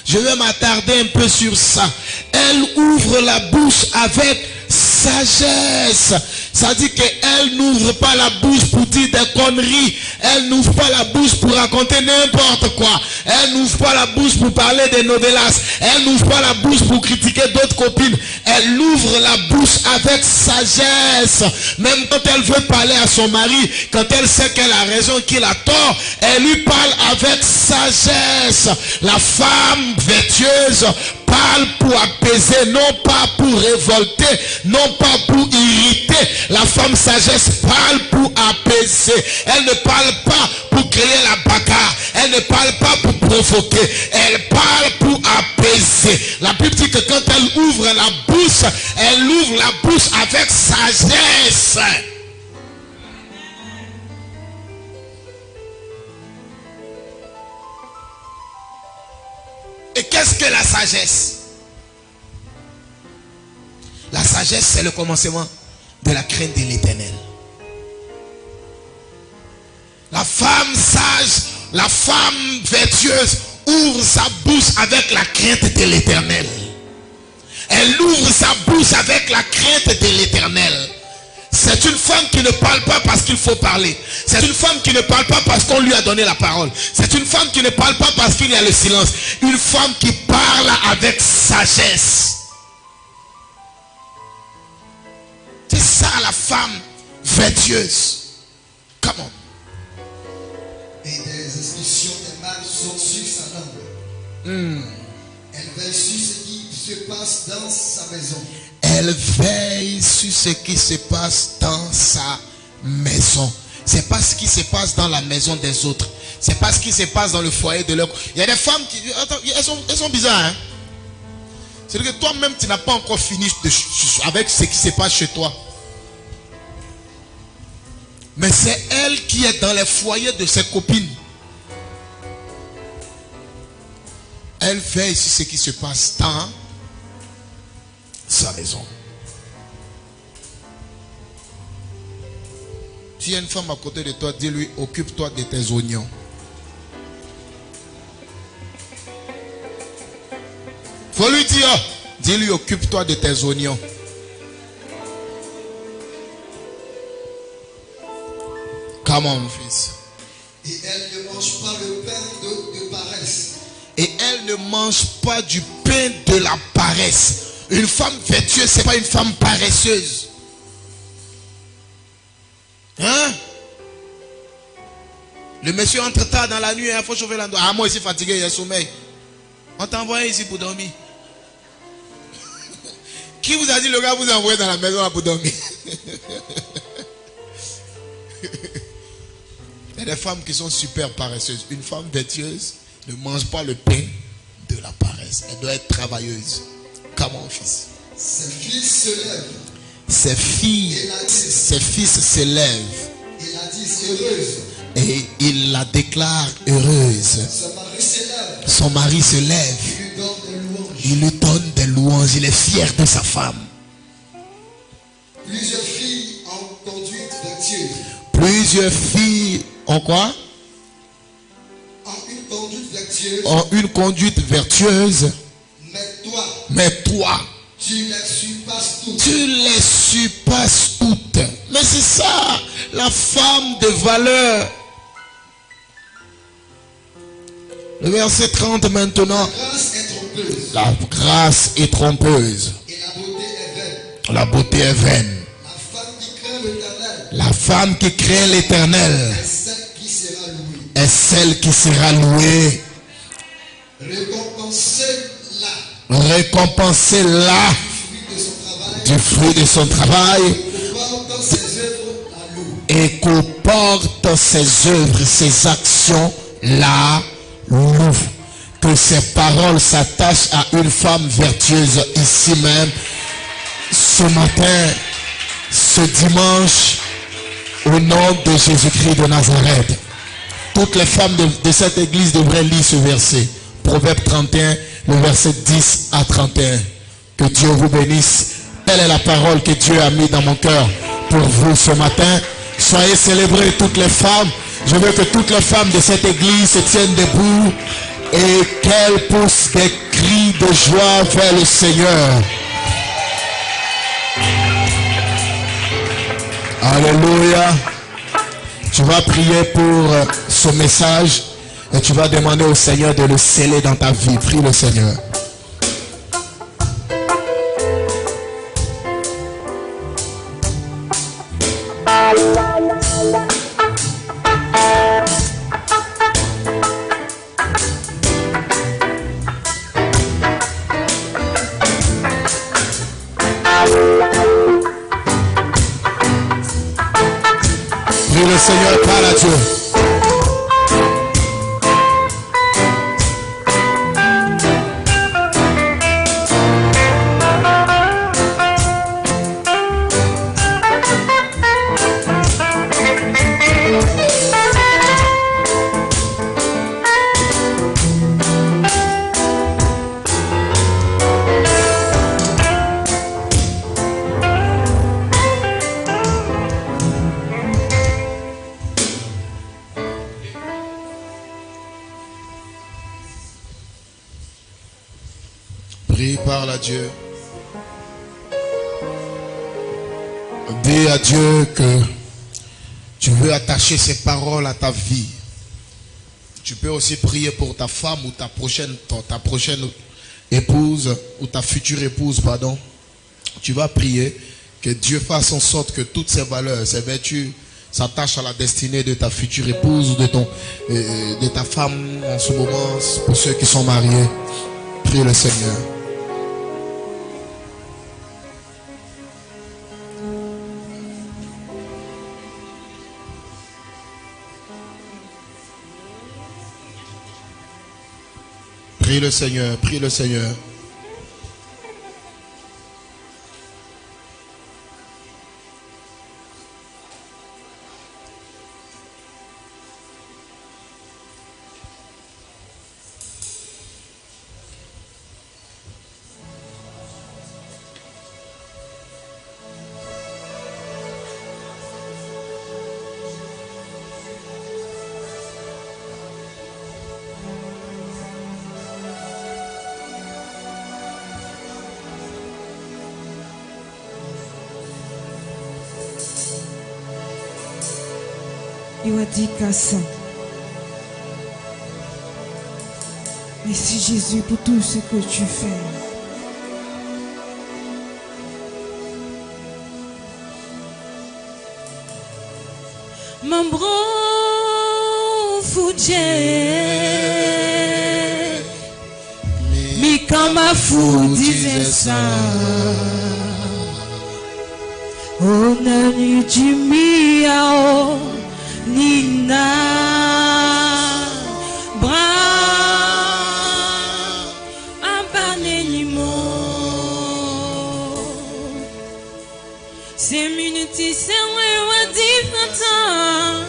Je vais m'attarder un peu sur ça. Elle ouvre la bouche avec sagesse. Ça dit qu'elle n'ouvre pas la bouche pour dire des conneries. Elle n'ouvre pas la bouche pour raconter n'importe quoi. Elle n'ouvre pas la bouche pour parler des novelas. Elle n'ouvre pas la bouche pour critiquer d'autres copines. Elle ouvre la bouche avec sagesse. Même quand elle veut parler à son mari, quand elle sait qu'elle a raison, qu'il a tort, elle lui parle avec sagesse. La femme vertueuse parle pour apaiser, non pas pour révolter, non pas pour irriter. La femme sagesse parle pour apaiser. Elle ne parle pas pour créer la bagarre. Elle ne parle pas pour provoquer. Elle parle pour apaiser. La Bible dit que quand elle ouvre la bouche, elle ouvre la bouche avec sagesse. Et qu'est-ce que la sagesse? La sagesse, c'est le commencement de la crainte de l'Éternel. La femme sage, la femme vertueuse ouvre sa bouche avec la crainte de l'Éternel. Elle ouvre sa bouche avec la crainte de l'Éternel. C'est une femme qui ne parle pas parce qu'il faut parler. C'est une femme qui ne parle pas parce qu'on lui a donné la parole. C'est une femme qui ne parle pas parce qu'il y a le silence. Une femme qui parle avec sagesse. C'est ça la femme vertueuse. Comment? Et des expressions des mal sont sur sa langue. Elle veille sur ce qui se passe dans sa maison. Elle veille sur ce qui se passe dans sa maison. C'est pas ce qui se passe dans la maison des autres. C'est pas ce qui se passe dans le foyer de leur... Il y a des femmes qui... Attends, elles sont bizarres, hein? C'est-à-dire que toi-même, tu n'as pas encore fini avec ce qui se passe chez toi. Mais c'est elle qui est dans les foyers de ses copines. Elle veille sur ce qui se passe dans sa maison. S'il y a une femme à côté de toi, dis-lui, occupe-toi de tes oignons. Faut lui dire, dis-lui, occupe-toi de tes oignons. Comment, mon fils? Et elle ne mange pas le pain de paresse. Et elle ne mange pas du pain de la paresse. Une femme vertueuse, c'est pas une femme paresseuse. Hein? Le monsieur entre tard dans la nuit, il faut chauffer l'endroit. Ah, moi ici fatigué, il y a sommeil. On t'a envoyé ici pour dormir. Qui vous a dit le gars vous a envoyé dans la maison pour dormir? Il y a des femmes qui sont super paresseuses. Une femme vertueuse ne mange pas le pain de la paresse. Elle doit être travailleuse. Comment, fils? Ses fils se lèvent. Ses fils se lèvent. Et la disent heureuse. Et il la déclare heureuse. Son mari se lève. Il lui donne des louanges. Il est fier de sa femme. Plusieurs filles en conduite vertueuse. Plusieurs filles en quoi? En une conduite vertueuse. En une conduite vertueuse. Mais toi, tu les surpasses toutes. Tu les surpasses toutes. Mais c'est ça, la femme de valeur. Le verset 30 maintenant. La grâce est trompeuse. Et la beauté est vaine. La beauté est vaine. La femme qui craint l'Éternel. La femme qui craint l'Éternel est celle qui sera louée. Récompensez-la du fruit de son travail et qu'au porte ses œuvres, ses actions la louent. Que ces paroles s'attachent à une femme vertueuse ici même, ce matin, ce dimanche, au nom de Jésus-Christ de Nazareth. Toutes les femmes de cette église devraient lire ce verset. Proverbe 31, le verset 10 à 31. Que Dieu vous bénisse. Telle est la parole que Dieu a mis dans mon cœur pour vous ce matin. Soyez célébrées toutes les femmes. Je veux que toutes les femmes de cette église se tiennent debout et qu'elles poussent des cris de joie vers le Seigneur. Alléluia. Tu vas prier pour ce message et tu vas demander au Seigneur de le sceller dans ta vie. Prie le Seigneur. Prie le Seigneur, parle à Dieu. Prie, parle à Dieu. Dis à Dieu que tu veux attacher ces paroles à ta vie. Tu peux aussi prier pour ta femme ou ta prochaine épouse ou ta future épouse, pardon. Tu vas prier que Dieu fasse en sorte que toutes ces valeurs, ces vertus s'attachent à la destinée de ta future épouse ou de ta femme en ce moment, pour ceux qui sont mariés. Prie le Seigneur. Prie le Seigneur, prie le Seigneur. Iwadikasa. Merci Jésus pour tout ce que tu fais. Mambrou Foudjé Mi kama disait ça. Oh nani jimiao Nina Bra Abanenimo C'est minutes c'est ouais différent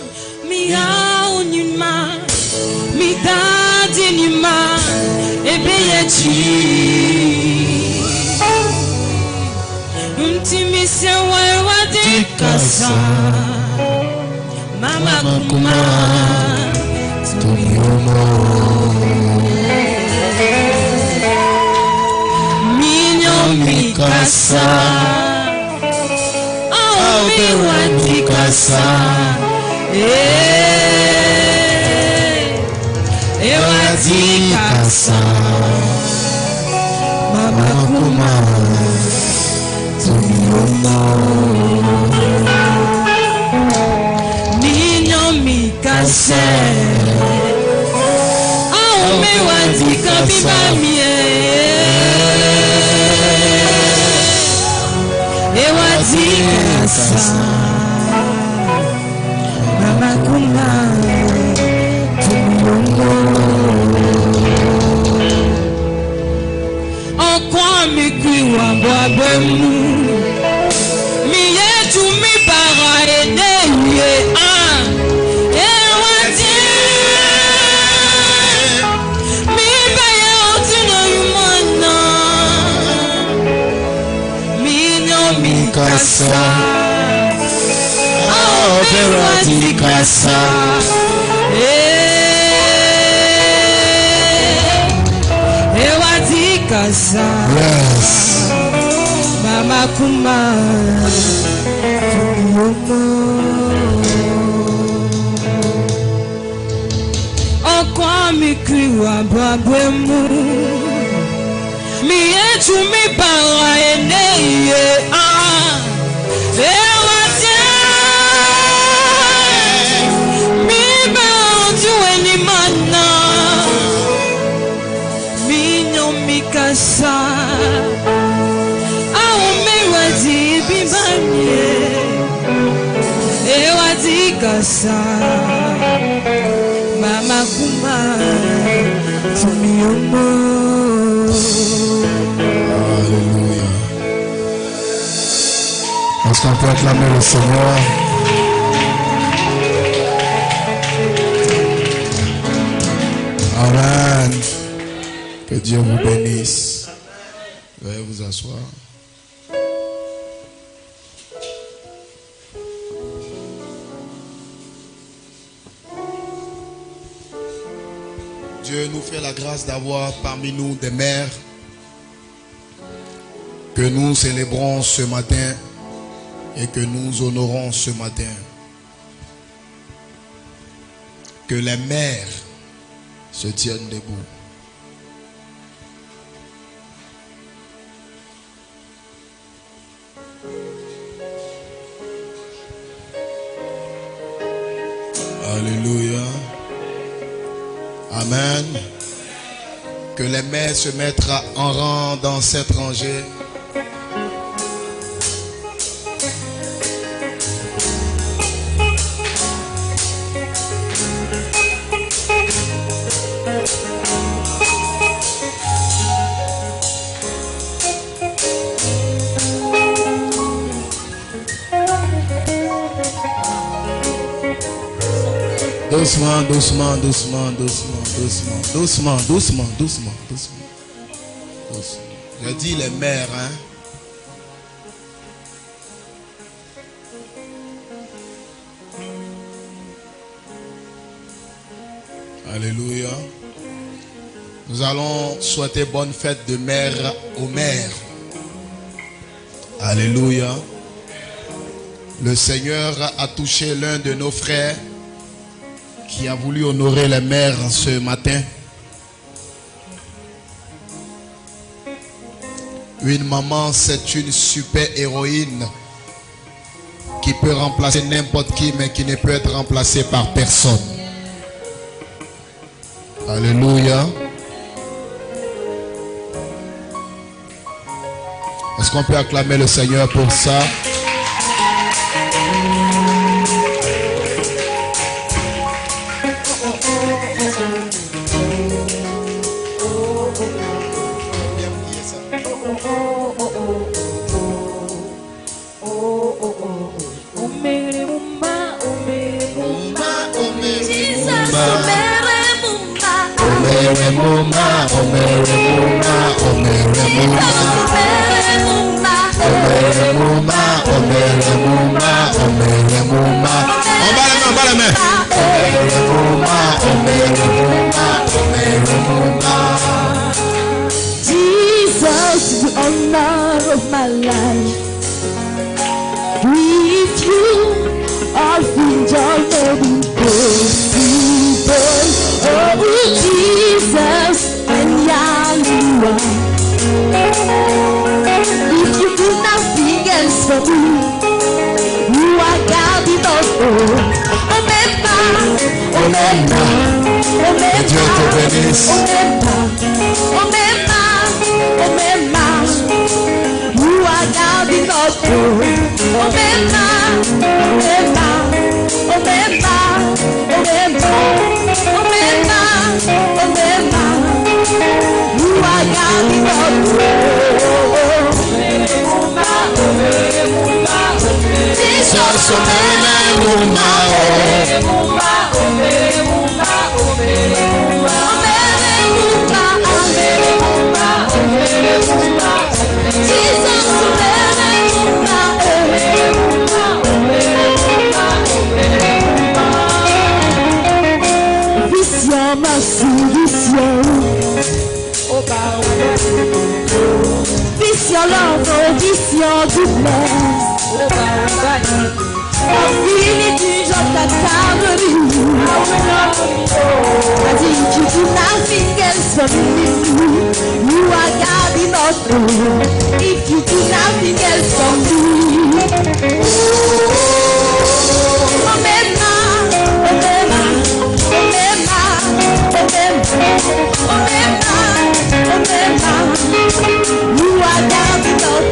Mi aunima Mi dadinima Ebeyechi Mtimi se ouais dikasa Mama kuma Tumiomo Minyo mikasa Aobe watikasa Watikasa Mama kuma Tumiomo Mikase Oh me watika bibamie E watika sa Mama kuma Tumiongo Okwa mikwiwa bwabemu Miye tumi para eneye Kasa Oh Berati Kasa Ewati Kasa Yes Mama Kuma Okwa mikriwa babwemu Miyetu mi para eneye Mikasa Aome wadi bibanye Ewadi kasa Mama kuma Tumiomo Alléluia. Est-ce qu'on peut acclamer le Seigneur? Amen. Que Dieu vous bénisse. Veuillez vous asseoir. Dieu nous fait la grâce d'avoir parmi nous des mères que nous célébrons ce matin et que nous honorons ce matin. Que les mères se tiennent debout. Alléluia. Amen. Que les mères se mettent en rang dans cette rangée. Doucement, doucement, doucement, doucement, doucement, doucement, doucement, doucement, doucement. J'ai dit les mères, hein. Alléluia. Nous allons souhaiter bonne fête de mère aux mères. Alléluia. Le Seigneur a touché l'un de nos frères qui a voulu honorer les mères ce matin. Une maman, c'est une super héroïne qui peut remplacer n'importe qui, mais qui ne peut être remplacée par personne. Alléluia. Est-ce qu'on peut acclamer le Seigneur pour ça? Jesus, the honor of my life. With you, all things already possible. Oh, Jesus, and Yahweh. If you do nothing else for me, you are God in all. Dieu te bénisse. You are God in all. You are God in Vision love, vision doublesse. Infinity, je t'accorde. I think you do nothing else for me. You are God in all. If you do nothing else for me. You are God in all.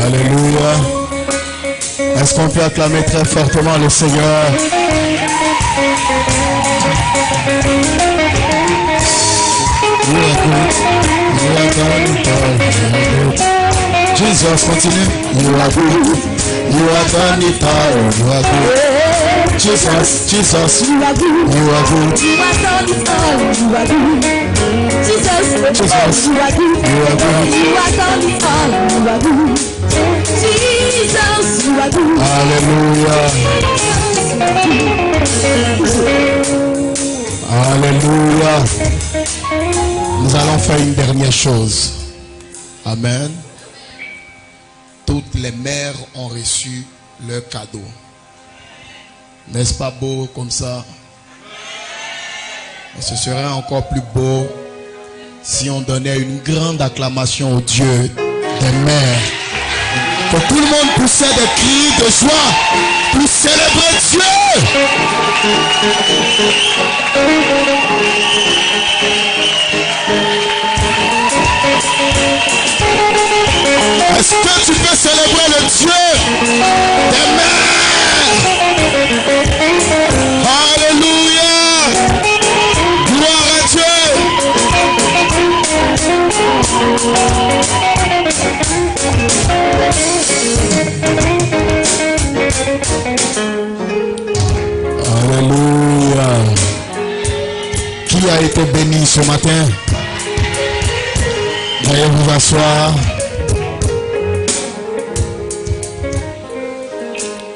Alléluia. Est-ce qu'on peut acclamer très fortement le Seigneur? Jesus, continue. You are good. You are done it all. You are good. Jesus, Jesus. You are good. You are good. You are done it all. You are good. Jesus, Jesus. You are good. You are good. You are done it all. You are good. Jesus, you are good. Alléluia. Alléluia. Nous allons faire une dernière chose. Amen. Toutes les mères ont reçu leur cadeau. N'est-ce pas beau comme ça? Et ce serait encore plus beau si on donnait une grande acclamation au Dieu des mères. Que tout le monde poussait des cris de joie pour célébrer Dieu. Est-ce que tu peux célébrer le Dieu des mères? Alléluia. Gloire à Dieu. Alléluia. Qui a été béni ce matin? Veuillez vous asseoir.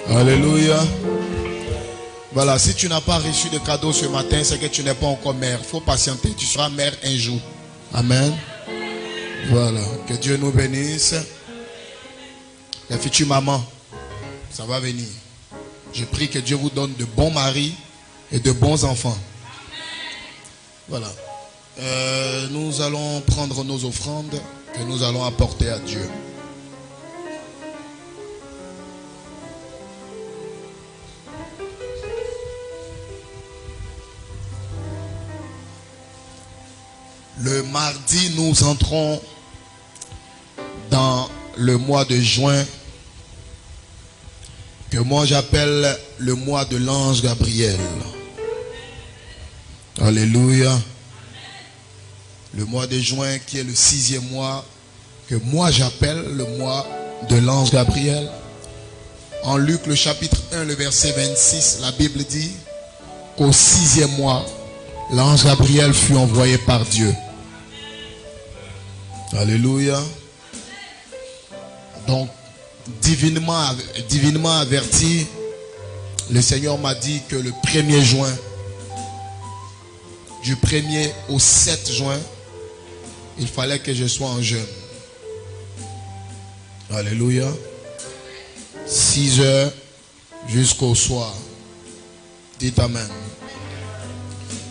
Alléluia. Voilà, si tu n'as pas reçu de cadeau ce matin, c'est que tu n'es pas encore mère. Il faut patienter, tu seras mère un jour. Amen. Voilà, que Dieu nous bénisse. Les futures mamans, ça va venir. Je prie que Dieu vous donne de bons maris et de bons enfants. Voilà. Nous allons prendre nos offrandes que nous allons apporter à Dieu. Le mardi, nous entrons dans le mois de juin, que moi j'appelle le mois de l'ange Gabriel. Alléluia. Le mois de juin qui est le 6e mois, que moi j'appelle le mois de l'ange Gabriel. En Luc le chapitre 1, le verset 26, la Bible dit qu'au 6e mois, l'ange Gabriel fut envoyé par Dieu. Alléluia. Donc, divinement averti, le Seigneur m'a dit que le 1er juin, du 1er au 7 juin, il fallait que je sois en jeûne. Alléluia. 6 heures jusqu'au soir. Dites Amen.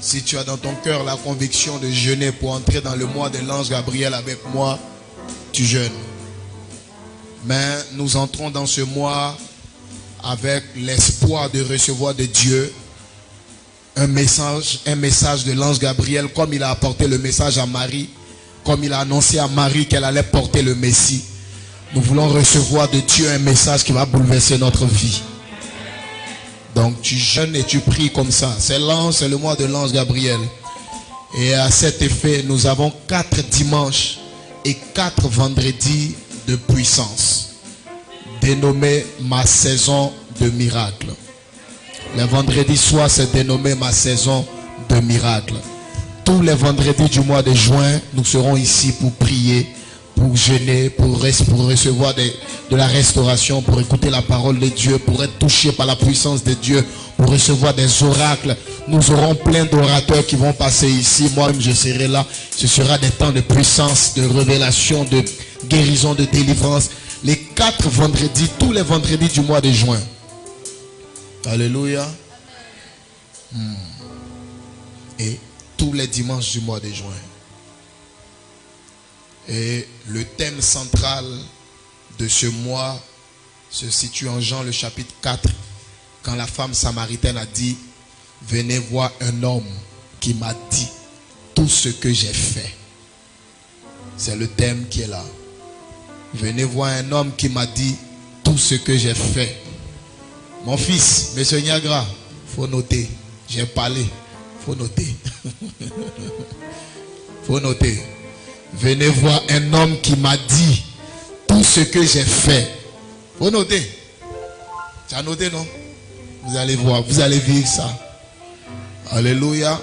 Si tu as dans ton cœur la conviction de jeûner pour entrer dans le mois de l'ange Gabriel avec moi, tu jeûnes. Mais nous entrons dans ce mois avec l'espoir de recevoir de Dieu un message de l'ange Gabriel, comme il a apporté le message à Marie, comme il a annoncé à Marie qu'elle allait porter le Messie. Nous voulons recevoir de Dieu un message qui va bouleverser notre vie. Donc tu jeûnes et tu pries comme ça. C'est le mois de l'ange Gabriel. Et à cet effet, nous avons 4 dimanches et 4 vendredis de puissance, dénommé ma saison de miracle. Les vendredis soirs, c'est dénommé ma saison de miracle. Tous les vendredis du mois de juin, nous serons ici pour prier, pour jeûner, pour recevoir de la restauration, pour écouter la parole de Dieu, pour être touché par la puissance de Dieu, pour recevoir des oracles. Nous aurons plein d'orateurs qui vont passer ici. Moi-même, je serai là. Ce sera des temps de puissance, de révélation, de guérison, de délivrance. Les 4 vendredis, tous les vendredis du mois de juin. Alléluia. Et tous les dimanches du mois de juin. Et le thème central de ce mois se situe en Jean le chapitre 4, quand la femme samaritaine a dit: venez voir un homme qui m'a dit tout ce que j'ai fait. C'est le thème qui est là. Venez voir un homme qui m'a dit tout ce que j'ai fait. Mon fils, monsieur Niagara, faut noter. J'ai parlé, faut noter. Faut noter. Venez voir un homme qui m'a dit tout ce que j'ai fait. Faut noter. Tu as noté, non? Vous allez voir, vous allez vivre ça. Alléluia.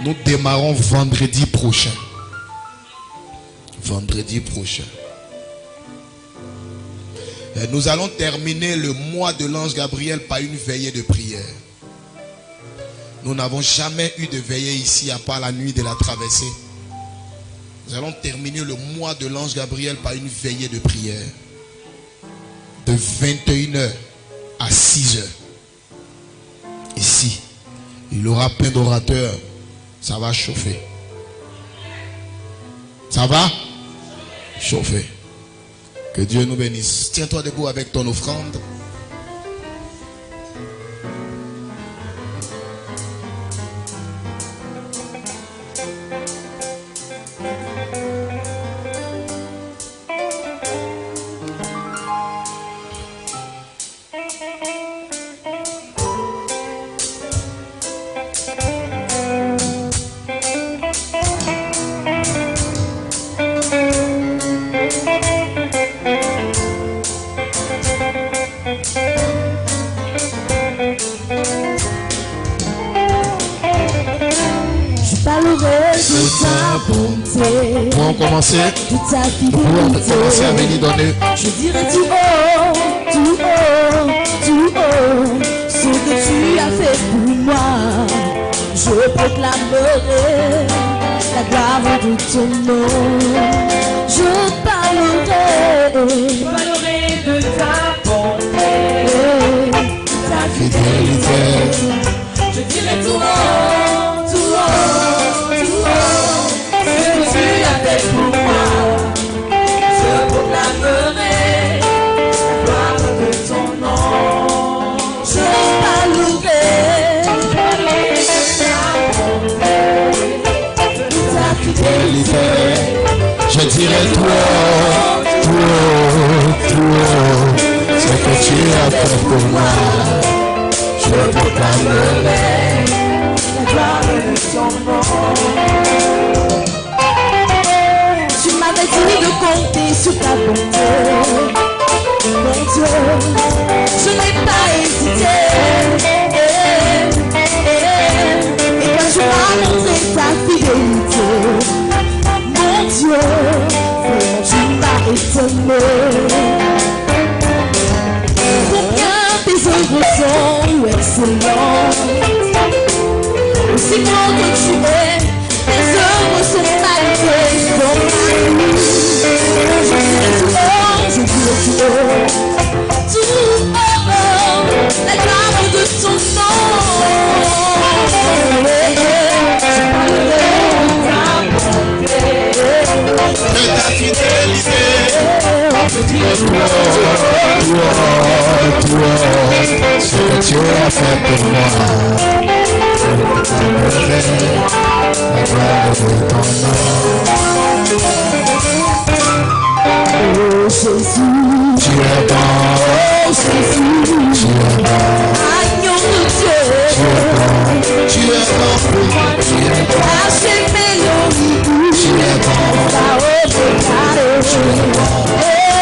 Nous démarrons vendredi prochain. Vendredi prochain. Et nous allons terminer le mois de l'ange Gabriel par une veillée de prière. Nous n'avons jamais eu de veillée ici à part la nuit de la traversée. Nous allons terminer le mois de l'ange Gabriel par une veillée de prière. De 21h à 6h. Ici. Il aura plein d'orateurs. Ça va chauffer. Ça va chauffer. Que Dieu nous bénisse. Tiens-toi debout avec ton offrande. Pour commencer à venir donner. Je dirai tout haut, tout haut, tout haut, ce que tu as fait pour moi. Je proclamerai la gloire de ton nom. Je parlerai de ta bonté, ta fidélité. Je dirai tout haut, tout haut, tout haut, ce que tu as fait pour moi. Je proclamerai la gloire de ton nom. Je parlerai de ta bonté, de ta fidélité. Je dirai tout haut, ce que tu as fait pour moi. Je proclamerai la gloire de ton nom. Tu m'avais dit de compter sur ta bonté. Mon Dieu, je n'ai pas hésité. Et quand tu m'as montré ta fidélité, mon Dieu, tu m'as étonné. Combien tes œuvres sont excellentes. Aussi grand que tu es, tes œuvres sont magnifiques dans ma vie. Je dirai tout haut, je dirai tout haut, la gloire de ton nom. Je parlerai de ta bonté, de ta fidélité. Je dirai tout Ce que tu as fait pour moi. Je proclamerai la gloire de ton nom. Oh Jésus, Tu es bon. oh Jésus, Tu es bon. agneau de Dieu, Tu es bon pour moi. Tu es bon. Haché mélodie, Tu es bon. la haute carré. Oh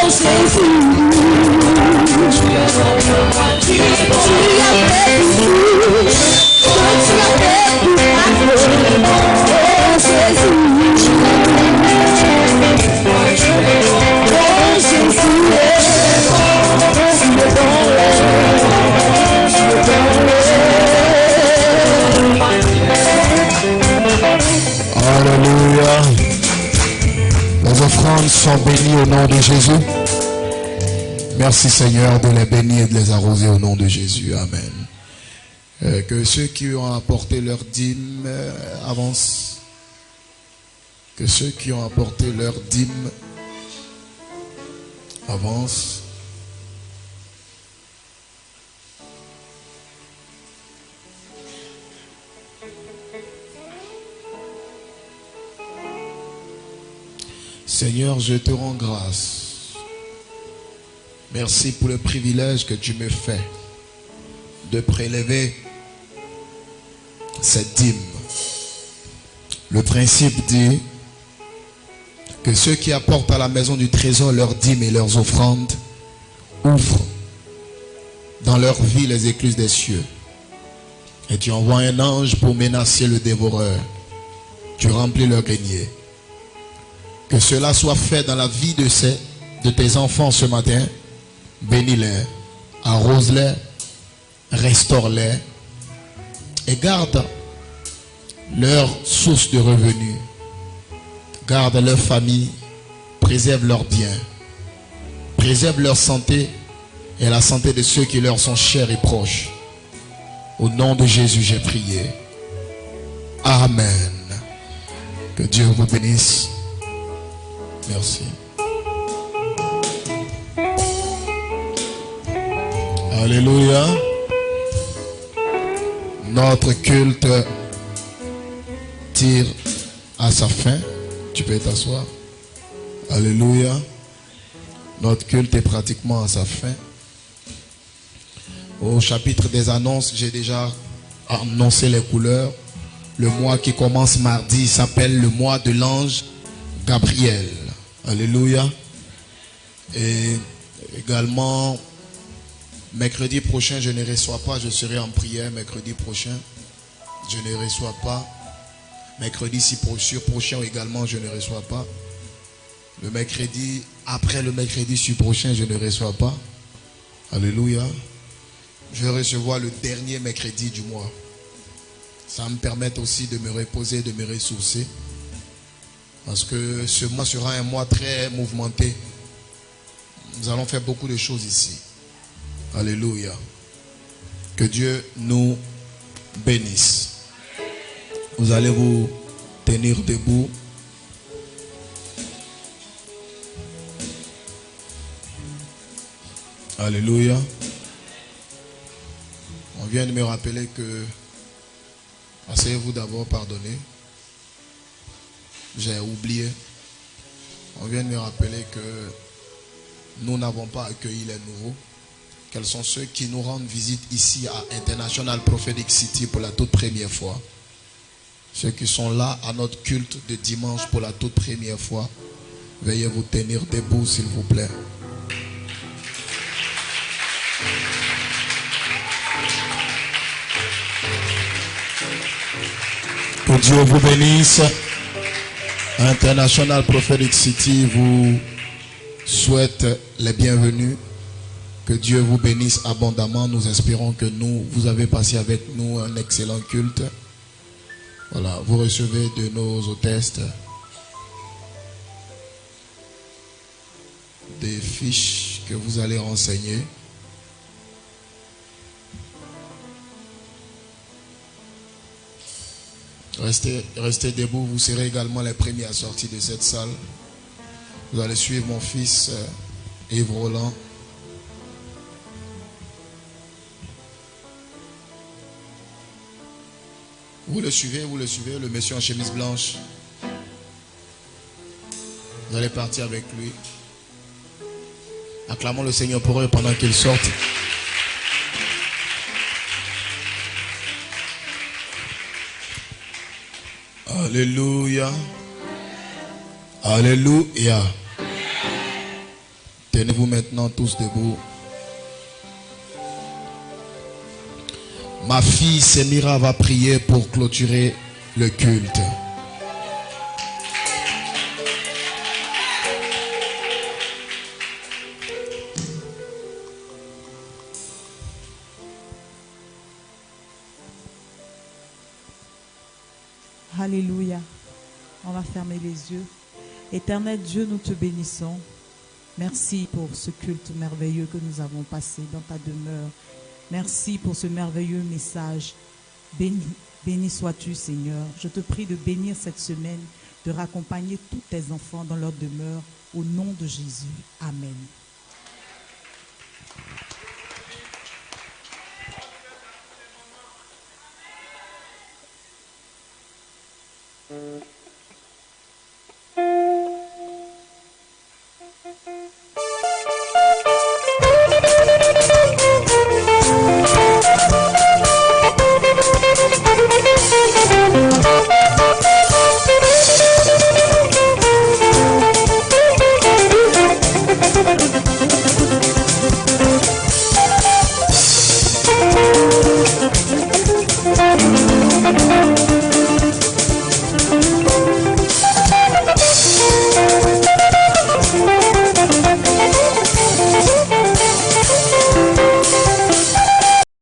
Jésus, tu as fait pour nous, ce que tu as fait pour ma vie. Oh Jésus, Alléluia. Les offrandes sont bénies au nom de Jésus. Merci Seigneur de les bénir et de les arroser au nom de Jésus. Amen. Que ceux qui ont apporté leur dîme avancent. Que ceux qui ont apporté leur dîme avancent. Seigneur, je te rends grâce. Merci pour le privilège que tu me fais de prélever cette dîme. Le principe dit que ceux qui apportent à la maison du trésor leurs dîmes et leurs offrandes ouvrent dans leur vie les écluses des cieux. Et tu envoies un ange pour menacer le dévoreur. Tu remplis leur grenier. Que cela soit fait dans la vie de tes enfants ce matin. Bénis-les, arrose-les, restaure-les et garde leur source de revenus garde leur famille, préserve leurs biens, préserve leur santé et la santé de ceux qui leur sont chers et proches. Au nom de Jésus, j'ai prié. Amen. Que Dieu vous bénisse. Merci. Alléluia. Notre culte tire à sa fin. Tu peux t'asseoir. Alléluia. Notre culte est pratiquement à sa fin. Au chapitre des annonces, j'ai déjà annoncé les couleurs. Le mois qui commence mardi s'appelle le mois de l'ange Gabriel. Alléluia. Et également, mercredi prochain, je ne reçois pas. Je serai en prière mercredi prochain. Je ne reçois pas. Mercredi prochain également, je ne reçois pas. Le mercredi, après le mercredi prochain, je ne reçois pas. Alléluia. Je vais recevoir le dernier mercredi du mois. Ça me permet aussi de me reposer, de me ressourcer. Parce que ce mois sera un mois très mouvementé. Nous allons faire beaucoup de choses ici. Alléluia. Que Dieu nous bénisse. Vous allez vous tenir debout. Alléluia. On vient de me rappeler que, asseyez-vous d'abord, pardonnez. J'ai oublié. On vient de me rappeler que nous n'avons pas accueilli les nouveaux. Quels sont ceux qui nous rendent visite ici à International Prophetic City pour la toute première fois? Ceux qui sont là à notre culte de dimanche pour la toute première fois, veuillez vous tenir debout s'il vous plaît. Que Dieu vous bénisse. International Prophetic City vous souhaite les bienvenus. Que Dieu vous bénisse abondamment. Nous espérons que vous avez passé avec nous un excellent culte. Voilà, vous recevez de nos hôtesses des fiches que vous allez renseigner. Restez debout, vous serez également les premiers à sortir de cette salle. Vous allez suivre mon fils Yves Roland. Vous le suivez, le monsieur en chemise blanche. Vous allez partir avec lui. Acclamons le Seigneur pour eux pendant qu'ils sortent. Alléluia. Alléluia. Tenez-vous maintenant tous debout. Ma fille Semira va prier pour clôturer le culte. Alléluia. On va fermer les yeux. Éternel Dieu, nous te bénissons. Merci pour ce culte merveilleux que nous avons passé dans ta demeure. Merci pour ce merveilleux message. Béni sois-tu, Seigneur. Je te prie de bénir cette semaine, de raccompagner tous tes enfants dans leur demeure. Au nom de Jésus. Amen.